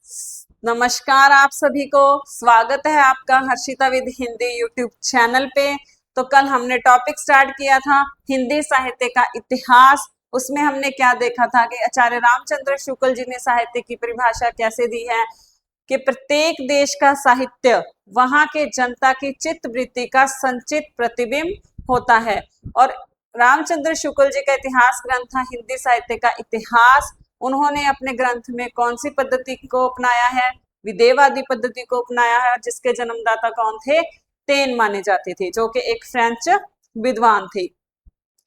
नमस्कार आप सभी को। स्वागत है आपका Harshita with Hindi YouTube channel पे। तो कल हमने टॉपिक स्टार्ट किया था हिंदी साहित्य का इतिहास। उसमें हमने क्या देखा था कि आचार्य रामचंद्र शुक्ल जी ने साहित्य की परिभाषा कैसे दी है कि प्रत्येक देश का साहित्य वहां के जनता की चित्त वृत्ति का संचित प्रतिबिंब होता है। और रामचंद्र शुक्ल जी का इतिहास ग्रंथ था हिंदी साहित्य का इतिहास। उन्होंने अपने ग्रंथ में कौन सी पद्धति को अपनाया है? विदेहवादी पद्धति को अपनाया है, जिसके जन्मदाता कौन थे? तेन माने जाते थे, जो कि एक फ्रेंच विद्वान थे।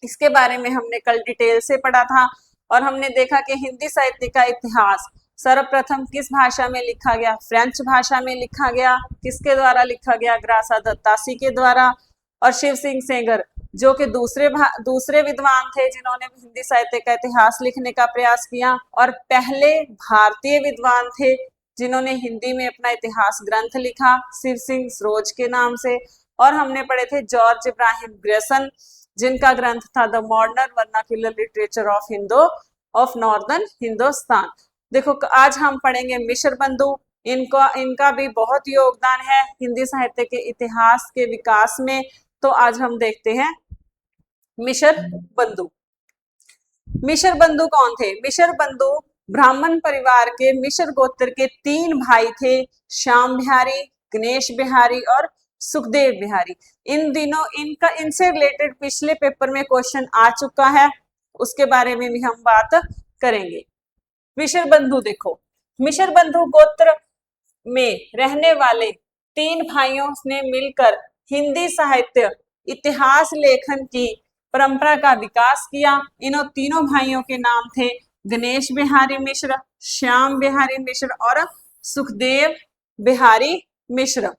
इसके बारे में हमने कल डिटेल से पढ़ा था और हमने देखा कि हिंदी साहित्य का इतिहास सर्वप्रथम किस भाषा में लिखा गया? फ्रेंच भाषा में लिखा गया। किसके द्वारा लिखा गया? ग्रासा दत्तासी के द्वारा। और शिव सिंह सेंगर जो कि दूसरे विद्वान थे जिन्होंने हिंदी साहित्य का इतिहास लिखने का प्रयास किया और पहले भारतीय विद्वान थे जिन्होंने हिंदी में अपना इतिहास ग्रंथ लिखा, शिव सिंह सरोज के नाम से। और हमने पढ़े थे जॉर्ज इब्राहिम ग्रेसन, जिनका ग्रंथ था the modern vernacular literature of northern Hindustan. देखो आज हम पढ़ेंगे मिश्र बंधु। इनका भी बहुत योगदान है हिंदी साहित्य के इतिहास के विकास में। तो आज हम देखते हैं मिश्र बंधु। मिश्र बंधु कौन थे? मिश्र बंधु ब्राह्मण परिवार के मिश्र गोत्र के 3 भाई थे, श्याम बिहारी, गणेश बिहारी और सुखदेव बिहारी। इन दिनों इनसे रिलेटेड पिछले पेपर में क्वेश्चन आ चुका है, उसके बारे में भी हम बात करेंगे। मिश्र बंधु देखो, मिश्र बंधु गोत्र में रहने वाले 3 भाइयों ने मिलकर हिंदी साहित्य इतिहास लेखन की परंपरा का विकास किया। इन तीनों भाइयों के नाम थे गणेश बिहारी मिश्र, श्याम बिहारी मिश्र और सुखदेव बिहारी मिश्र।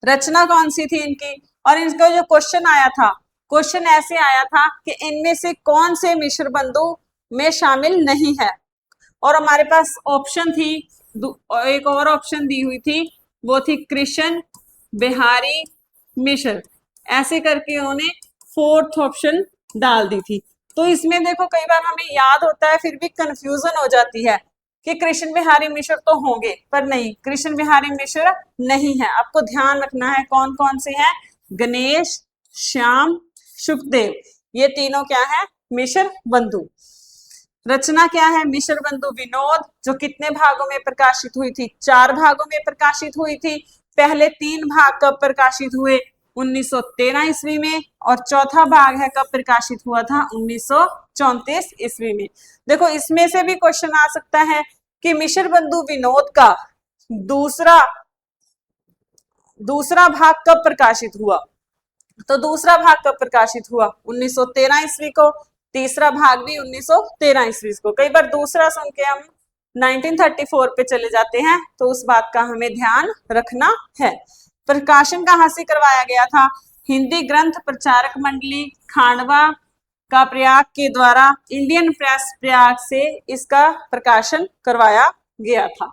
रचना कौन सी थी इनकी? और इनका जो क्वेश्चन आया था, क्वेश्चन ऐसे आया था कि इनमें से कौन से मिश्र बंधु में शामिल नहीं है। और हमारे पास ऑप्शन थी, एक और ऑप्शन दी हुई थी, वो थी कृष्ण बिहारी मिश्र। ऐसे करके उन्होंने 4th ऑप्शन डाल दी थी। तो इसमें देखो कई बार हमें याद होता है फिर भी कंफ्यूजन हो जाती है कि कृष्ण बिहारी मिश्र तो होंगे, पर नहीं, कृष्ण बिहारी मिश्र नहीं है। आपको ध्यान रखना है कौन कौन से हैं? गणेश, श्याम, सुखदेव, ये तीनों क्या है? मिश्र बंधु। रचना क्या है? मिश्र बंधु विनोद, जो कितने भागों में प्रकाशित हुई थी? 4 भागों में प्रकाशित हुई थी। पहले 3 भाग कब प्रकाशित हुए? 1913 ईस्वी में। और चौथा भाग है कब प्रकाशित हुआ था? 1934 ईस्वी में। देखो इसमें से भी क्वेश्चन आ सकता है कि मिश्र बंधु विनोद का दूसरा भाग कब प्रकाशित हुआ? तो दूसरा भाग कब प्रकाशित हुआ? 1913 ईस्वी को। तीसरा भाग भी 1913 ईस्वी को। कई बार दूसरा सुन के हम 1934 पे चले जाते हैं, तो उस बात का हमें ध्यान रखना है। प्रकाशन कहाँ से करवाया गया था? हिंदी ग्रंथ प्रचारक मंडली खांडवा का प्रयाग के द्वारा इंडियन प्रेस प्रयाग से इसका प्रकाशन करवाया गया था।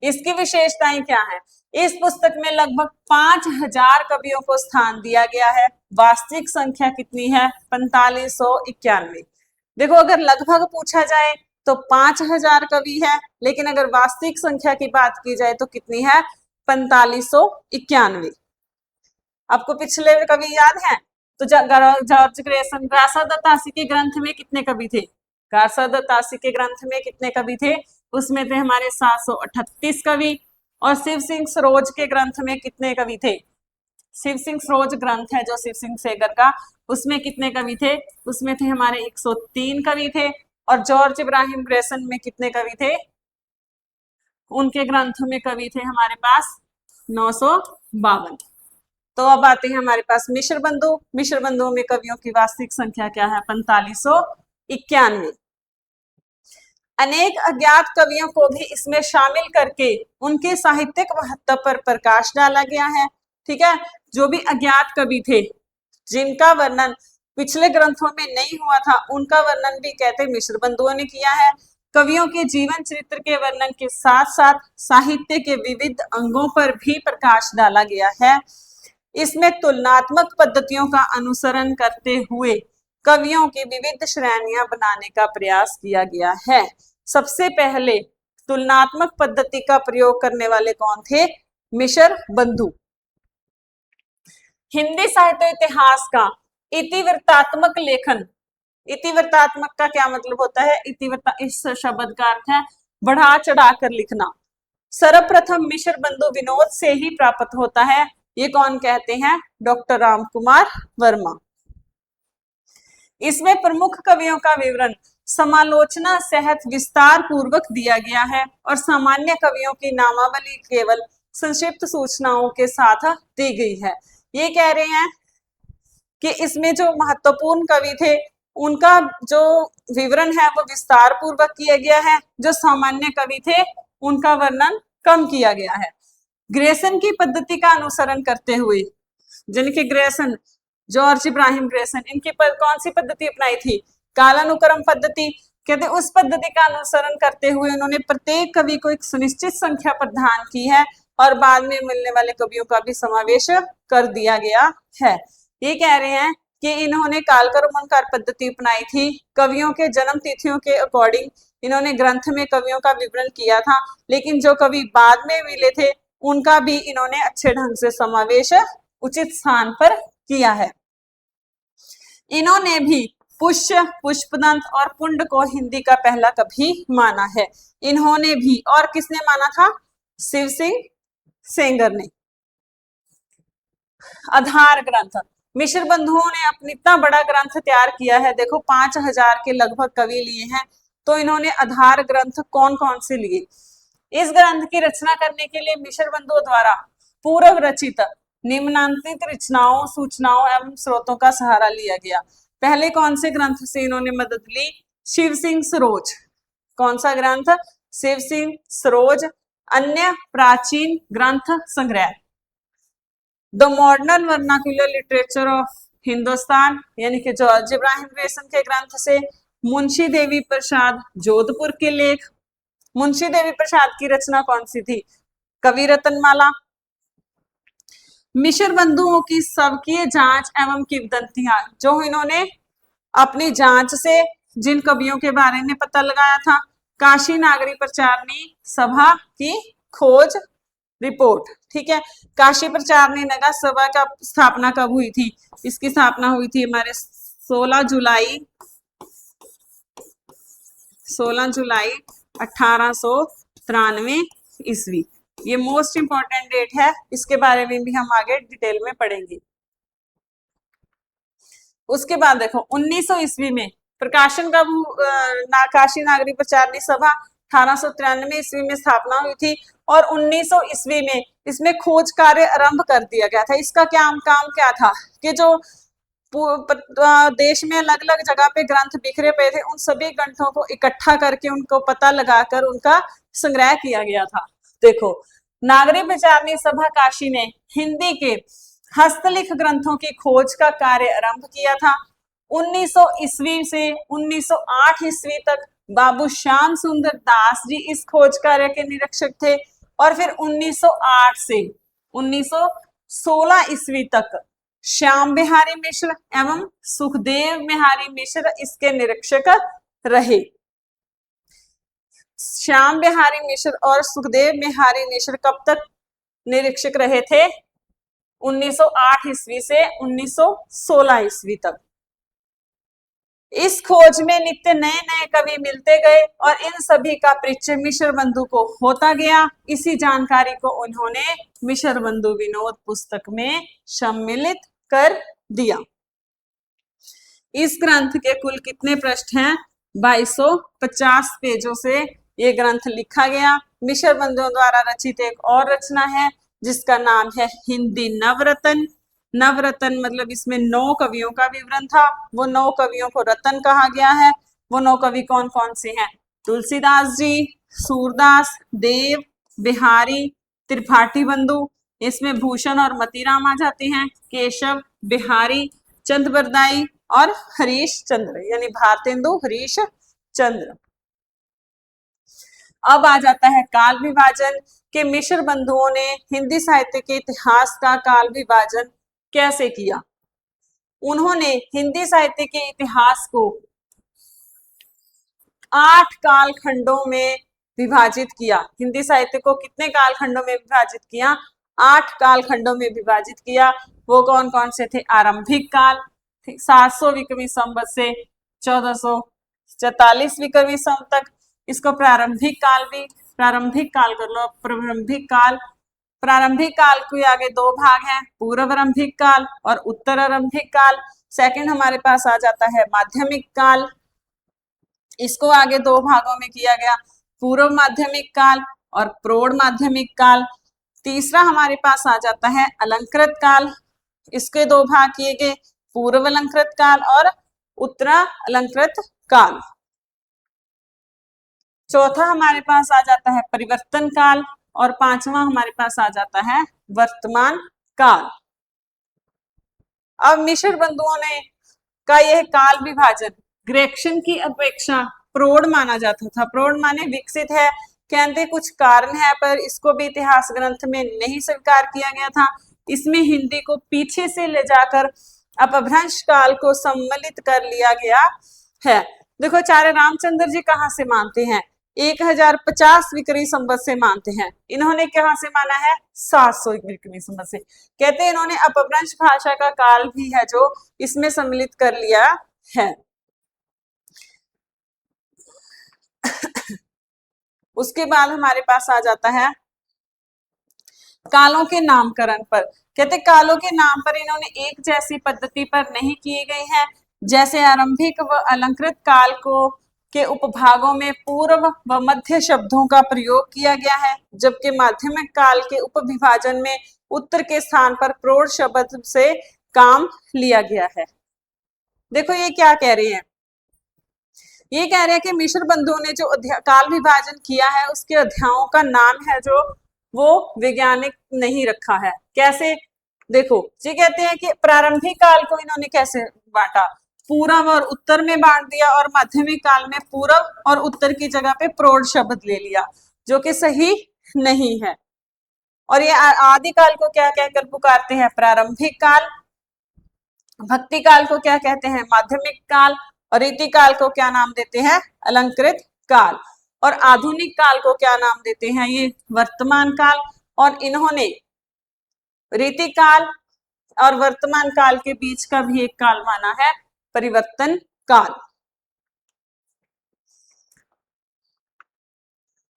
इसकी विशेषताएं क्या है? इस पुस्तक में लगभग 5000 कवियों को स्थान दिया गया है। वास्तविक संख्या कितनी है? 4591। देखो अगर लगभग पूछा जाए तो 5000 कवि है, लेकिन अगर वास्तविक संख्या की बात की जाए तो कितनी है? 4591। आपको पिछले कवि याद है? तो जॉर्ज ग्रेसन, ग्रासा दत्तासी के ग्रंथ में कितने कवि थे? ग्रासा दत्तासी के ग्रंथ में कितने कवि थे? उसमें थे हमारे 738 कवि। और शिव सिंह सरोज के ग्रंथ में कितने कवि थे? शिव सिंह सरोज ग्रंथ है जो शिव सिंह सेगर का, उसमें कितने कवि थे? उसमें थे हमारे 103 कवि थे। और जॉर्ज इब्राहिम ग्रेसन में कितने कवि थे? उनके ग्रंथों में कवि थे हमारे पास 952। तो अब आते हैं हमारे पास मिश्र बंधु। मिश्र बंधुओं में कवियों की वास्तविक संख्या क्या है? 4591। अनेक अज्ञात कवियों को भी इसमें शामिल करके उनके साहित्यिक महत्व पर प्रकाश डाला गया है। ठीक है, जो भी अज्ञात कवि थे जिनका वर्णन पिछले ग्रंथों में नहीं हुआ था, उनका वर्णन भी कहते मिश्र बंधुओं ने किया है। कवियों के जीवन चरित्र के वर्णन के साथ साथ साहित्य के विविध अंगों पर भी प्रकाश डाला गया है। इसमें तुलनात्मक पद्धतियों का अनुसरण करते हुए कवियों की विविध श्रेणियां बनाने का प्रयास किया गया है। सबसे पहले तुलनात्मक पद्धति का प्रयोग करने वाले कौन थे? मिशर बंधु। हिंदी साहित्य इतिहास का इतिवृत्तात्मक लेखन, इतिवृत्तात्मक का क्या मतलब होता है? इतिवृत्ता इस शब्द का अर्थ है बढ़ा चढ़ाकर लिखना। सर्वप्रथम मिशर बंधु विनोद से ही प्राप्त होता है। ये कौन कहते हैं? डॉक्टर राम कुमार वर्मा। इसमें प्रमुख कवियों का विवरण समालोचना सहित विस्तार पूर्वक दिया गया है और सामान्य कवियों की नामावली केवल संक्षिप्त सूचनाओं के साथ दी गई है। ये कह रहे हैं कि इसमें जो महत्वपूर्ण कवि थे उनका जो विवरण है वो विस्तार पूर्वक किया गया है, जो सामान्य कवि थे उनका वर्णन कम किया गया है। ग्रेसन की पद्धति का अनुसरण करते हुए, जिनके ग्रेसन, जॉर्ज इब्राहिम ग्रेसन, इनकी कौन सी पद्धति अपनाई थी? कालानुक्रम पद्धति। कहते उस पद्धति का अनुसरण करते हुए उन्होंने प्रत्येक कवि को एक सुनिश्चित संख्या प्रदान की है और बाद में मिलने वाले कवियों का भी समावेश कर दिया गया है। ये कह रहे हैं कि इन्होंने कालक्रमानुसार पद्धति अपनाई थी। कवियों के जन्म तिथियों के अकॉर्डिंग इन्होंने ग्रंथ में कवियों का विवरण किया था, लेकिन जो कवि बाद में मिले थे उनका भी इन्होंने अच्छे ढंग से समावेश उचित स्थान पर किया है। इन्होंने भी पुष्य, पुष्पदंत और पुंड को हिंदी का पहला कवि माना है। इन्होंने भी, और किसने माना था? शिव सिंह सेंगर ने। आधार ग्रंथ, मिश्र बंधुओं ने अपनी इतना बड़ा ग्रंथ तैयार किया है, देखो 5000 के लगभग कवि लिए हैं, तो इन्होंने आधार ग्रंथ कौन कौन से लिए? इस ग्रंथ की रचना करने के लिए मिश्र बंधुओं द्वारा पूर्व रचित निम्नांकित रचनाओं, सूचनाओं एवं स्रोतों का सहारा लिया गया। पहले कौन से ग्रंथ से इन्होंने मदद ली? शिव सिंह सरोज। कौन सा ग्रंथ? शिव सिंह सरोज। अन्य प्राचीन ग्रंथ संग्रह, the modern vernacular literature of Hindustan यानी कि जॉर्ज इब्राहिम ग्रेसन के ग्रंथ से। मुंशी देवी प्रसाद जोधपुर के लेख। मुंशी देवी प्रसाद की रचना कौन सी थी? कवि रत्नमाला। मिश्र बंधुओं की स्वकीय जांच एवं किंवदंतियां, जो इन्होंने अपनी जांच से जिन कवियों के बारे में पता लगाया था। काशी नागरी प्रचारणी सभा की खोज रिपोर्ट, ठीक है। काशी प्रचारणी नगर सभा का स्थापना कब हुई थी? इसकी स्थापना हुई थी हमारे 16 जुलाई 1893 ईस्वी। ये मोस्ट इंपॉर्टेंट डेट है, इसके बारे में भी हम आगे डिटेल में पढ़ेंगे। उसके बाद देखो 1900 ईस्वी में प्रकाशन का काशी नागरी प्रचारणी सभा 1893 ईस्वी में स्थापना हुई थी और 1900 ईस्वी में इसमें खोज कार्य आरंभ कर दिया गया था। इसका काम क्या था कि जो देश में अलग अलग जगह पे ग्रंथ बिखरे पड़े थे, उन सभी ग्रंथों को इकट्ठा करके उनको पता लगाकर उनका संग्रह किया गया था। देखो, नागरी प्रचारणी सभा काशी ने हिंदी के हस्तलिख ग्रंथों की खोज का कार्य आरंभ किया था। 1900 ईस्वी से 1908 ईस्वी तक बाबू श्याम सुंदर दास जी इस खोज कार्य के निरीक्षक थे और फिर 1908 से 1916 ईस्वी तक श्याम बिहारी मिश्र एवं सुखदेव बिहारी मिश्र इसके निरीक्षक रहे। श्याम बिहारी मिश्र और सुखदेव बिहारी मिश्र कब तक निरीक्षक रहे थे? 1908 ईस्वी से 1916 ईस्वी तक। इस खोज में नित्य नए नए कवि मिलते गए और इन सभी का परिचय मिश्र बंधु को होता गया। इसी जानकारी को उन्होंने मिश्र बंधु विनोद पुस्तक में सम्मिलित कर दिया। इस ग्रंथ के कुल कितने पृष्ठ हैं? 2250 पेजों से ये ग्रंथ लिखा गया। मिश्र बंधुओं द्वारा रचित एक और रचना है जिसका नाम है हिंदी नवरत्न। नवरत्न मतलब इसमें 9 कवियों का विवरण था। वो 9 कवियों को रत्न कहा गया है। वो 9 कवि कौन कौन से हैं? तुलसीदास जी, सूरदास, देव, बिहारी, त्रिपाठी बंधु। इसमें भूषण और मतीराम आ जाते हैं। केशव, बिहारी, चंद बरदाई और हरीश चंद्र यानी भारतेंदु हरीश चंद्र। अब आ जाता है काल विभाजन के मिश्र बंधुओं ने हिंदी साहित्य के इतिहास का काल विभाजन कैसे किया। उन्होंने हिंदी साहित्य के इतिहास को 8 कालखंडों में विभाजित किया। हिंदी साहित्य को कितने कालखंडों में विभाजित किया? 8 कालखंडों में विभाजित किया। वो कौन कौन से थे? आरंभिक काल 700 विक्रमी संवत से 1444 विक्रमी संवत तक, इसको प्रारंभिक काल भी, प्रारंभिक काल कर लो, प्रारंभिक काल। प्रारंभिक काल के आगे दो भाग हैं, पूर्व आरंभिक काल और उत्तर आरंभिक काल। सेकंड हमारे पास आ जाता है माध्यमिक काल, इसको आगे दो भागों में किया गया, पूर्व माध्यमिक काल और प्रौढ़ माध्यमिक काल। तीसरा हमारे पास आ जाता है अलंकृत काल, इसके दो भाग किए गए, पूर्व अलंकृत काल और उत्तर अलंकृत काल। चौथा हमारे पास आ जाता है परिवर्तन काल और पांचवा हमारे पास आ जाता है वर्तमान काल। अब मिश्र बंधुओं ने का यह काल विभाजन ग्रेक्शन की अपेक्षा प्रौढ़ माना जाता था। प्रौढ़ माने विकसित है, कहते कुछ कारण है, पर इसको भी इतिहास ग्रंथ में नहीं स्वीकार किया गया था। इसमें हिंदी को पीछे से ले जाकर अपभ्रंश काल को सम्मिलित कर लिया गया है। देखो आचार्य रामचंद्र जी कहाँ से मानते हैं? 1050 विक्रमी संवत से मानते हैं। इन्होंने कहाँ से माना है? 700 विक्रमी संवत से। कहते हैं इन्होंने अपभ्रंश भाषा का काल भी है जो इसमें सम्मिलित कर लिया है। उसके बाद हमारे पास आ जाता है कालों के नामकरण पर। कहते कालों के नाम पर इन्होंने एक जैसी पद्धति पर नहीं किए गए हैं। जैसे आरंभिक व अलंकृत काल को के उपभागों में पूर्व व मध्य शब्दों का प्रयोग किया गया है, जबकि माध्यमिक काल के उपविभाजन में उत्तर के स्थान पर प्रौढ़ शब्द से काम लिया गया है। देखो ये क्या कह रहे हैं? ये कह रहे हैं कि मिश्र बंधुओं ने जो काल विभाजन किया है उसके अध्यायों का नाम है जो वो वैज्ञानिक नहीं रखा है। कैसे? देखो ये कहते हैं कि प्रारंभिक काल को इन्होंने कैसे बांटा? पूर्व और उत्तर में बांट दिया और माध्यमिक काल में पूर्व और उत्तर की जगह पे प्रौढ़ शब्द ले लिया, जो कि सही नहीं है। और ये आदि काल को क्या कहकर पुकारते हैं? प्रारंभिक काल। भक्ति काल को क्या कहते हैं? माध्यमिक काल। और रीति काल को क्या नाम देते हैं? अलंकृत काल। और आधुनिक काल को क्या नाम देते हैं? ये वर्तमान काल। और इन्होंने रीति काल और वर्तमान काल के बीच का भी एक काल माना है परिवर्तन काल।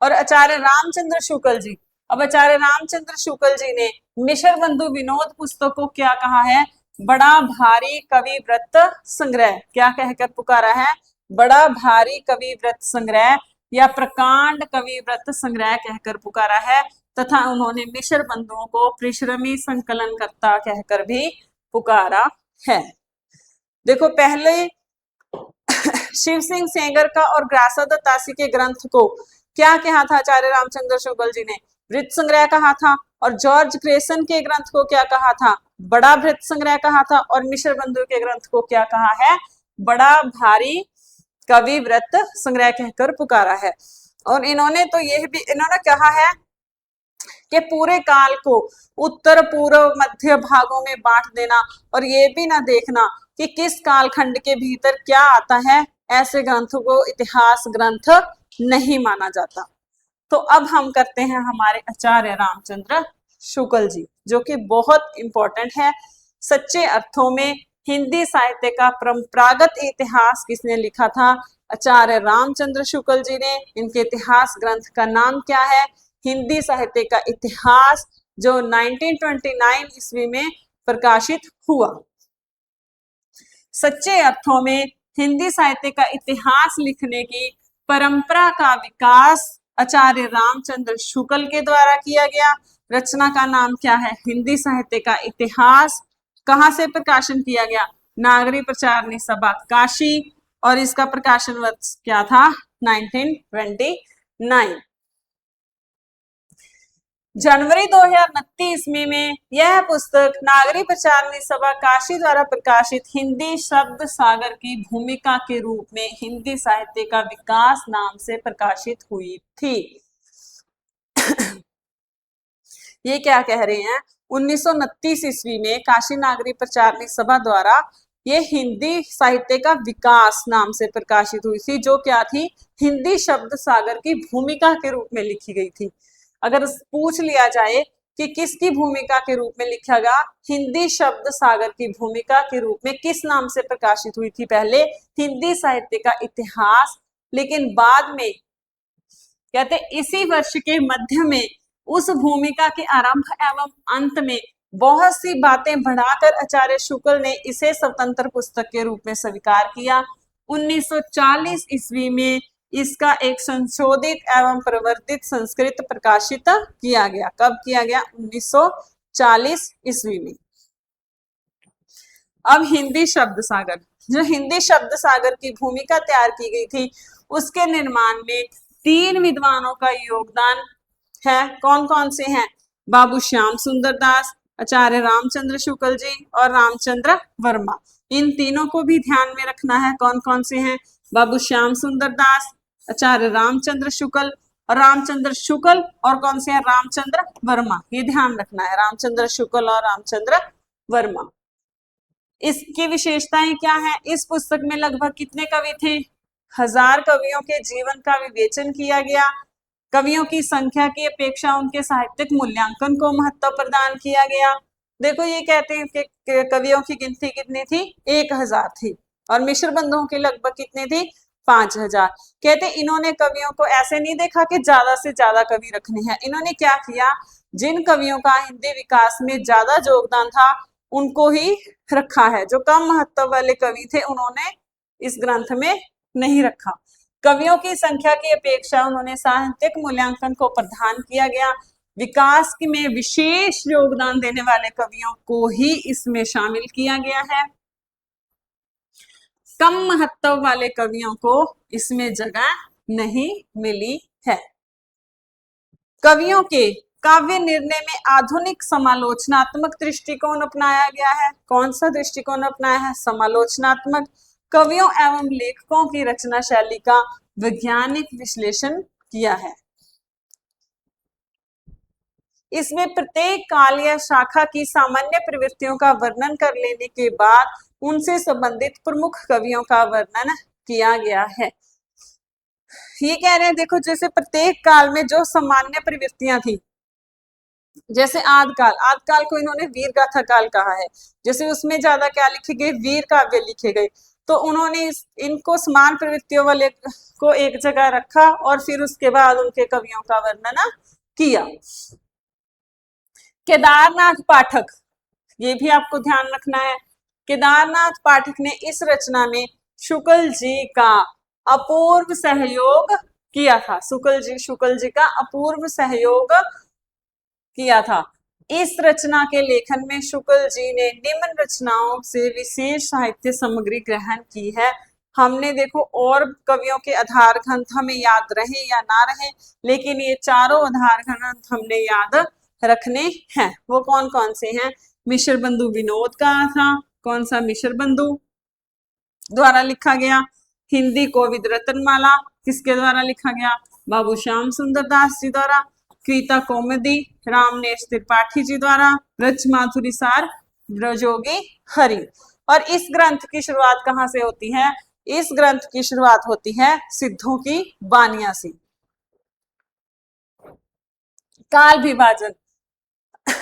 और आचार्य रामचंद्र शुक्ल जी, अब आचार्य रामचंद्र शुक्ल जी ने मिश्र बंधु विनोद पुस्तक को क्या कहा है? बड़ा भारी कवि व्रत संग्रह। क्या कहकर पुकारा है? बड़ा भारी कवि व्रत संग्रह या प्रकांड कवि व्रत संग्रह कहकर पुकारा है। तथा उन्होंने मिश्र बंधुओं को परिश्रमी संकलनकर्ता कहकर भी पुकारा है। देखो पहले शिव सिंह सेंगर का और ग्रासा दत्तासी के ग्रंथ को क्या कहा था आचार्य रामचंद्र शुक्ल जी ने? वृत्त संग्रह कहा था। और जॉर्ज ग्रेसन के ग्रंथ को क्या कहा था? बड़ा वृत्त संग्रह कहा था। और मिश्र बंधु के ग्रंथ को क्या कहा है? बड़ा भारी कवि व्रत संग्रह कहकर पुकारा है। और इन्होंने तो यह भी इन्होंने कहा है कि पूरे काल को उत्तर पूर्व मध्य भागों में बांट देना और ये भी ना देखना कि किस कालखंड के भीतर क्या आता है, ऐसे ग्रंथों को इतिहास ग्रंथ नहीं माना जाता। तो अब हम करते हैं हमारे आचार्य रामचंद्र शुक्ल जी, जो कि बहुत इंपॉर्टेंट है। सच्चे अर्थों में हिंदी साहित्य का परंपरागत इतिहास किसने लिखा था? आचार्य रामचंद्र शुक्ल जी ने। इनके इतिहास ग्रंथ का नाम क्या है? हिंदी साहित्य का इतिहास, जो 1929 ईस्वी में प्रकाशित हुआ। सच्चे अर्थों में हिंदी साहित्य का इतिहास लिखने की परंपरा का विकास आचार्य रामचंद्र शुक्ल के द्वारा किया गया। रचना का नाम क्या है? हिंदी साहित्य का इतिहास। कहाँ से प्रकाशन किया गया? नागरी प्रचारणी सभा काशी। और इसका प्रकाशन वर्ष क्या था? 1929। जनवरी 2029 ईस्वी में यह पुस्तक नागरी प्रचारणी सभा काशी द्वारा प्रकाशित हिंदी शब्द सागर की भूमिका के रूप में हिंदी साहित्य का विकास नाम से प्रकाशित हुई थी। ये क्या कह रहे हैं? 1929 ईस्वी में काशी नागरी प्रचारणी सभा द्वारा ये हिंदी साहित्य का विकास नाम से प्रकाशित हुई थी, जो क्या थी, हिंदी शब्द सागर की भूमिका के रूप में लिखी गई थी। अगर पूछ लिया जाए कि किसकी भूमिका के रूप में लिखा गया, हिंदी शब्द सागर की भूमिका के रूप में किस नाम से प्रकाशित हुई थी, पहले हिंदी साहित्य का इतिहास, लेकिन बाद में कहते इसी वर्ष के मध्य में उस भूमिका के आरंभ एवं अंत में बहुत सी बातें बढ़ाकर आचार्य शुक्ल ने इसे स्वतंत्र पुस्तक के रूप में स्वीकार किया। 1940 ईस्वी में इसका एक संशोधित एवं प्रवर्तित संस्कृत प्रकाशित किया गया। कब किया गया? 1940 ईस्वी में। अब हिंदी शब्द सागर, जो हिंदी शब्द सागर की भूमिका तैयार की गई थी, उसके निर्माण में 3 विद्वानों का योगदान है। कौन कौन से हैं? बाबू श्याम सुंदर दास, आचार्य रामचंद्र शुक्ल जी और रामचंद्र वर्मा। इन तीनों को भी ध्यान में रखना है। कौन कौन से हैं? बाबू श्याम सुंदर दास, आचार्य रामचंद्र शुक्ल और कौन से हैं? रामचंद्र वर्मा। ये ध्यान रखना है, रामचंद्र शुक्ल और रामचंद्र वर्मा। इसकी विशेषताएं क्या है? इस पुस्तक में लगभग कितने कवि थे? 1000 कवियों के जीवन का विवेचन किया गया। कवियों की संख्या की अपेक्षा उनके साहित्यिक मूल्यांकन को महत्व प्रदान किया गया। देखो ये कहते हैं कि कवियों की गिनती कितनी थी? 1000 थी, और मिश्र बंधुओं की लगभग कितनी थी? 5000। कहते इन्होंने कवियों को ऐसे नहीं देखा कि ज्यादा से ज्यादा कवि रखने हैं। इन्होंने क्या किया, जिन कवियों का हिंदी विकास में ज्यादा योगदान था उनको ही रखा है। जो कम महत्व वाले कवि थे उन्होंने इस ग्रंथ में नहीं रखा। कवियों की संख्या की अपेक्षा उन्होंने साहित्यिक मूल्यांकन को प्रदान किया गया। विकास में विशेष योगदान देने वाले कवियों को ही इसमें शामिल किया गया है। कम महत्व वाले कवियों को इसमें जगह नहीं मिली है। कवियों के काव्य निर्णय में आधुनिक समालोचनात्मक दृष्टिकोण अपनाया गया है। कौन सा दृष्टिकोण अपनाया है? समालोचनात्मक। कवियों एवं लेखकों की रचना शैली का वैज्ञानिक विश्लेषण किया है। इसमें प्रत्येक काल या शाखा की सामान्य प्रवृत्तियों का वर्णन कर लेने के बाद उनसे संबंधित प्रमुख कवियों का वर्णन किया गया है। ये कह रहे हैं, देखो जैसे प्रत्येक काल में जो सामान्य प्रवृत्तियां थी, जैसे आदकाल को इन्होंने वीर गाथा काल कहा है। जैसे उसमें ज्यादा क्या लिखे गए? वीर काव्य लिखे गए। तो उन्होंने इनको समान प्रवृत्तियों वाले को एक जगह रखा और फिर उसके बाद उनके कवियों का वर्णन किया। केदारनाथ पाठक, ये भी आपको ध्यान रखना है, केदारनाथ पाठक ने इस रचना में शुक्ल जी का अपूर्व सहयोग किया था। शुक्ल जी का अपूर्व सहयोग किया था। इस रचना के लेखन में शुक्ल जी ने निम्न रचनाओं से विशेष साहित्य सामग्री ग्रहण की है। हमने देखो और कवियों के आधार ग्रंथ हमें याद रहे या ना रहे, लेकिन ये चारों आधार ग्रंथ हमने याद रखने हैं। वो कौन कौन से हैं? मिश्र बंधु विनोद का था। कौन सा? मिश्र बंधु द्वारा लिखा गया। हिंदी कोविद रत्नमाला किसके द्वारा लिखा गया? बाबू श्याम सुंदर दास जी द्वारा। कविता कौमुदी रामनेश त्रिपाठी जी द्वारा। ब्रज माधुरी सार ब्रजोगी हरि। और इस ग्रंथ की शुरुआत कहाँ से होती है? इस ग्रंथ की शुरुआत होती है सिद्धों की वानियां से। काल विभाजन।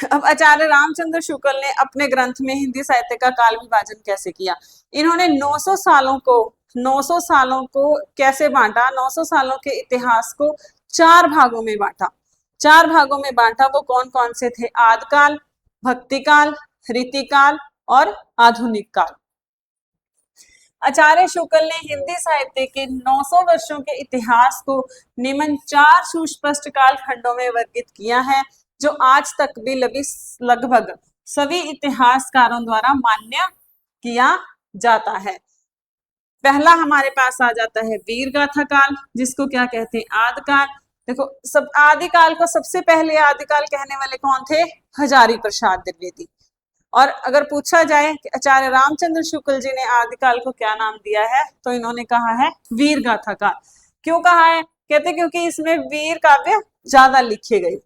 अब आचार्य रामचंद्र शुक्ल ने अपने ग्रंथ में हिंदी साहित्य का काल विभाजन कैसे किया? इन्होंने 900 सालों को कैसे बांटा? 900 सालों के इतिहास को 4 भागों में बांटा। वो कौन कौन से थे? आदिकाल, भक्तिकाल, रीतिकाल और आधुनिक काल। आचार्य शुक्ल ने हिंदी साहित्य के 900 वर्षों के इतिहास को निम्न 4 सुस्पष्ट काल खंडों में वर्गीकृत किया है, जो आज तक भी लगभग सभी इतिहासकारों द्वारा मान्य किया जाता है। पहला हमारे पास आ जाता है वीर गाथा काल, जिसको क्या कहते हैं? आदिकाल। देखो सब आदिकाल को सबसे पहले आदिकाल कहने वाले कौन थे? हजारी प्रसाद द्विवेदी। और अगर पूछा जाए कि आचार्य रामचंद्र शुक्ल जी ने आदिकाल को क्या नाम दिया है, तो इन्होंने कहा है वीर गाथा काल। क्यों कहा है? कहते क्योंकि इसमें वीर काव्य ज्यादा लिखे गए।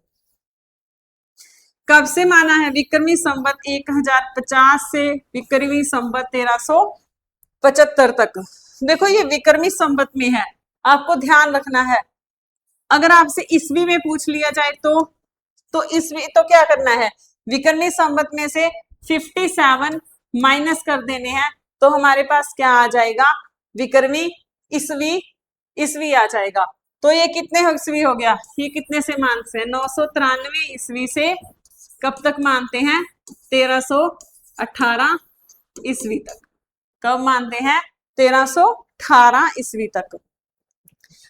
कब से माना है? विक्रमी संवत 1050 से विक्रमी संवत 1375 तक। देखो ये विक्रमी संवत में है, आपको ध्यान रखना है। अगर आपसे ईस्वी में पूछ लिया जाए तो ईस्वी तो क्या करना है, विक्रमी संवत में से 57 माइनस कर देने हैं, तो हमारे पास क्या आ जाएगा, विक्रमी ईस्वी ईस्वी आ जाएगा। तो ये कितने ईस्वी हो गया, ये कितने से मानते हैं, 993 ईस्वी से कब तक मानते हैं, 1318 ईस्वी तक। कब मानते हैं, 1318 ईस्वी तक।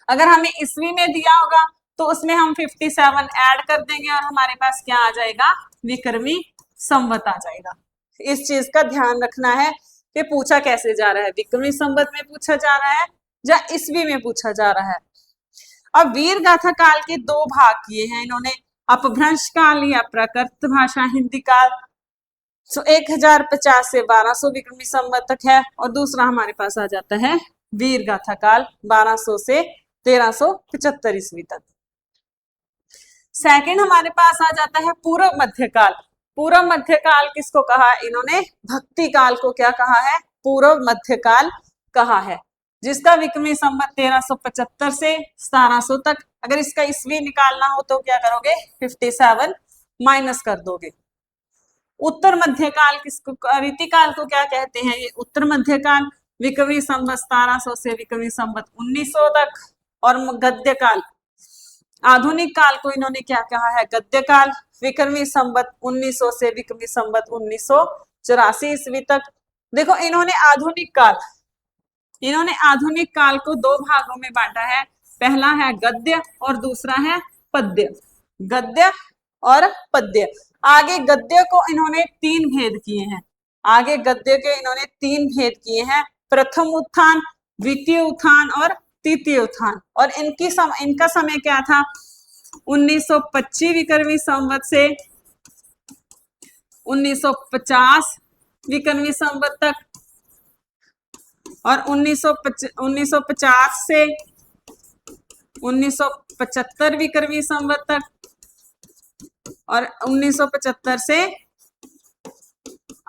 अगर हमें ईस्वी में दिया होगा तो उसमें हम 57 ऐड कर देंगे और हमारे पास क्या आ जाएगा, विक्रमी संवत आ जाएगा। इस चीज का ध्यान रखना है कि पूछा कैसे जा रहा है, विक्रमी संवत में पूछा जा रहा है या ईस्वी में पूछा जा रहा है। अब वीर गाथा काल के दो भाग किए हैं इन्होंने, अपभ्रंश काल या प्राकृत भाषा हिंदी काल, 1050 से 1200 विक्रमी संवत तक है, और दूसरा हमारे पास आ जाता है वीर गाथा काल 1200 से 1375 ईस्वी तक। सेकंड हमारे पास आ जाता है पूर्व मध्यकाल। पूर्व मध्यकाल किसको कहा है इन्होंने, भक्ति काल को क्या कहा है, पूर्व मध्यकाल कहा है, जिसका विक्रमी संवत 1375 से 1700 तक। अगर इसका ईस्वी निकालना हो तो क्या करोगे, 57 माइनस कर दोगे। उत्तर मध्यकाल किसको, रीतिकाल को क्या कहते हैं, ये उत्तर मध्यकाल विक्रमी संवत 1700 से विक्रमी संवत 1900 तक। और गद्य काल, आधुनिक काल को इन्होंने क्या कहा है, गद्य काल, विक्रमी संवत 1900 से विक्रमी संवत 1984 ईस्वी तक। देखो इन्होंने आधुनिक काल को दो भागों में बांटा है, पहला है गद्य और दूसरा है पद्य। गद्य और पद्य। आगे गद्य को इन्होंने तीन भेद किए हैं, आगे गद्य के इन्होंने तीन भेद किए हैं, प्रथम उत्थान, द्वितीय उत्थान और तृतीय उत्थान। और इनका समय क्या था, 1925 विक्रमी संवत से 1950 विक्रमी संवत तक, और 1950 से 1975 विक्रमी संवत तक, और 1975 से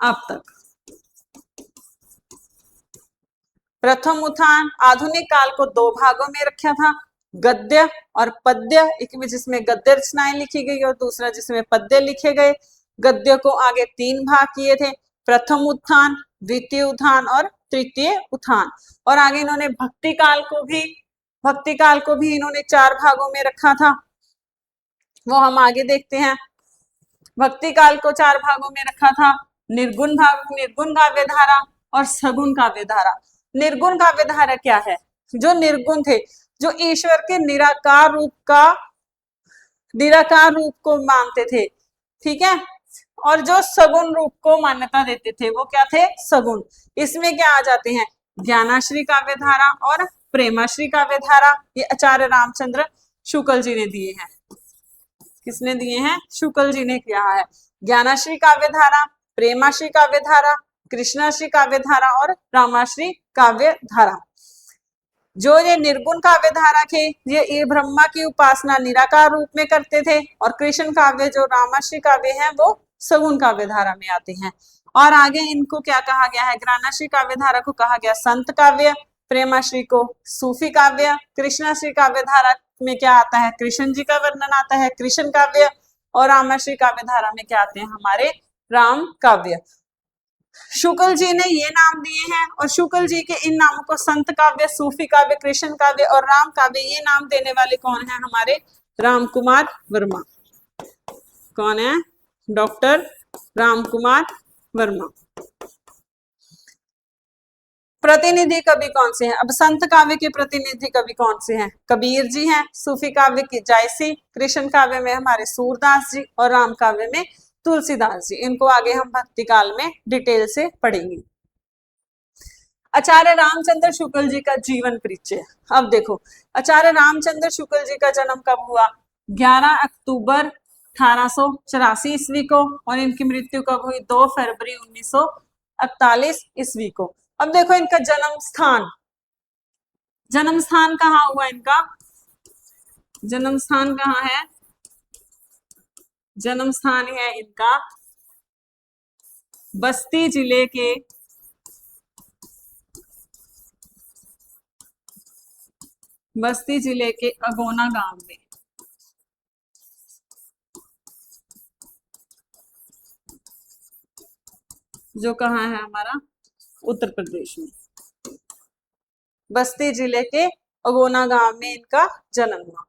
अब तक। प्रथम उत्थान आधुनिक काल को दो भागों में रखा था, गद्य और पद्य, एक में जिसमें गद्य रचनाएं लिखी गई और दूसरा जिसमें पद्य लिखे गए। गद्य को आगे तीन भाग किए थे, प्रथम उत्थान, द्वितीय उत्थान और तृतीय उत्थान। और आगे इन्होंने भक्ति काल को भी इन्होंने चार भागों में रखा था, वो हम आगे देखते हैं। भक्ति काल को चार भागों में रखा था, निर्गुण काव्य धारा और सगुण काव्य धारा। निर्गुण काव्य धारा क्या है, जो निर्गुण थे, जो ईश्वर के निराकार रूप को मानते थे, ठीक है, और जो सगुण रूप को मान्यता देते थे वो क्या थे, सगुण। इसमें क्या आ जाते हैं, ज्ञानाश्री काव्य धारा और प्रेमाश्री काव्य धारा। ये आचार्य रामचंद्र शुक्ल जी ने दिए हैं। किसने दिए हैं, शुक्ल जी ने किया है। ज्ञानाश्री काव्य धारा, प्रेमाश्री काव्य धारा, कृष्णाश्री काव्य धारा और रामाश्री काव्य धारा। जो ये निर्गुण काव्य धारा थे, ये ब्रह्मा की उपासना निराकार रूप में करते थे, और कृष्ण काव्य जो रामाश्री काव्य हैं वो सगुण काव्य धारा में आते हैं। और आगे इनको क्या कहा गया है, ज्ञानाश्री काव्य धारा को कहा गया संत काव्य, प्रेमाश्री को सूफी काव्य, कृष्णाश्री काव्य धारा में क्या आता है, कृष्ण जी का वर्णन आता है, कृष्ण काव्य, और रामाश्री काव्य धारा में क्या आते हैं, हमारे राम काव्य। शुक्ल जी ने ये नाम दिए हैं, और शुक्ल जी के इन नामों को संत काव्य, सूफी काव्य, कृष्ण काव्य और राम काव्य, ये नाम देने वाले कौन है, हमारे राम कुमार वर्मा। कौन है, डॉक्टर राम कुमार वर्मा। प्रतिनिधि कवि कौन से हैं, अब संत काव्य के प्रतिनिधि कवि कौन से हैं, कबीर जी हैं, सूफी काव्य की जायसी, कृष्ण काव्य में हमारे सूरदास जी, और राम काव्य में तुलसीदास जी। इनको आगे हम भक्ति काल में डिटेल से पढ़ेंगे। आचार्य रामचंद्र शुक्ल जी का जीवन परिचय। अब देखो, आचार्य रामचंद्र शुक्ल जी का जन्म कब हुआ, 11 अक्टूबर 1884 ईस्वी को, और इनकी मृत्यु कब हुई, 2 फरवरी 1948 ईस्वी को। अब देखो इनका जन्म स्थान कहाँ हुआ, इनका जन्म स्थान कहाँ है, जन्म स्थान है इनका बस्ती जिले के अगोना गांव में। जो कहाँ है हमारा उत्तर प्रदेश में। बस्ती जिले के अगोना गांव में इनका जन्म हुआ।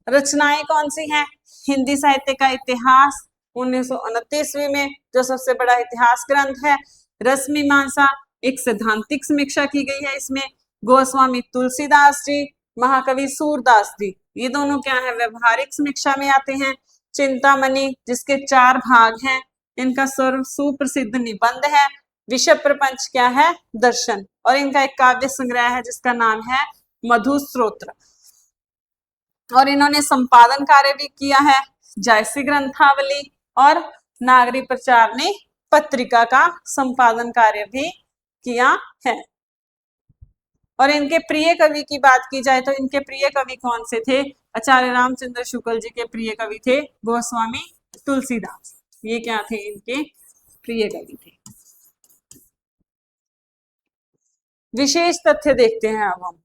रचनाएं कौन सी हैं? हिंदी साहित्य का इतिहास 1929 में, जो सबसे बड़ा इतिहास ग्रंथ है। रस मीमांसा, एक सैद्धांतिक समीक्षा की गई है इसमें। गोस्वामी तुलसीदास जी, महाकवि सूरदास जी, ये दोनों क्या है, व्यवहारिक समीक्षा में आते हैं। चिंतामणि, जिसके 4 भाग हैं, इनका सर्व सुप्रसिद्ध निबंध है। विषय प्रपंच क्या है, दर्शन। और इनका एक काव्य संग्रह है जिसका नाम है मधुस्रोत्र। और इन्होंने संपादन कार्य भी किया है, जायसी ग्रंथावली और नागरी प्रचारणी पत्रिका का संपादन कार्य भी किया है। और इनके प्रिय कवि की बात की जाए तो इनके प्रिय कवि कौन से थे? आचार्य रामचंद्र शुक्ल जी के प्रिय कवि थे गोस्वामी तुलसीदास। ये क्या थे, इनके प्रिय कवि थे। विशेष तथ्य देखते हैं अब हम।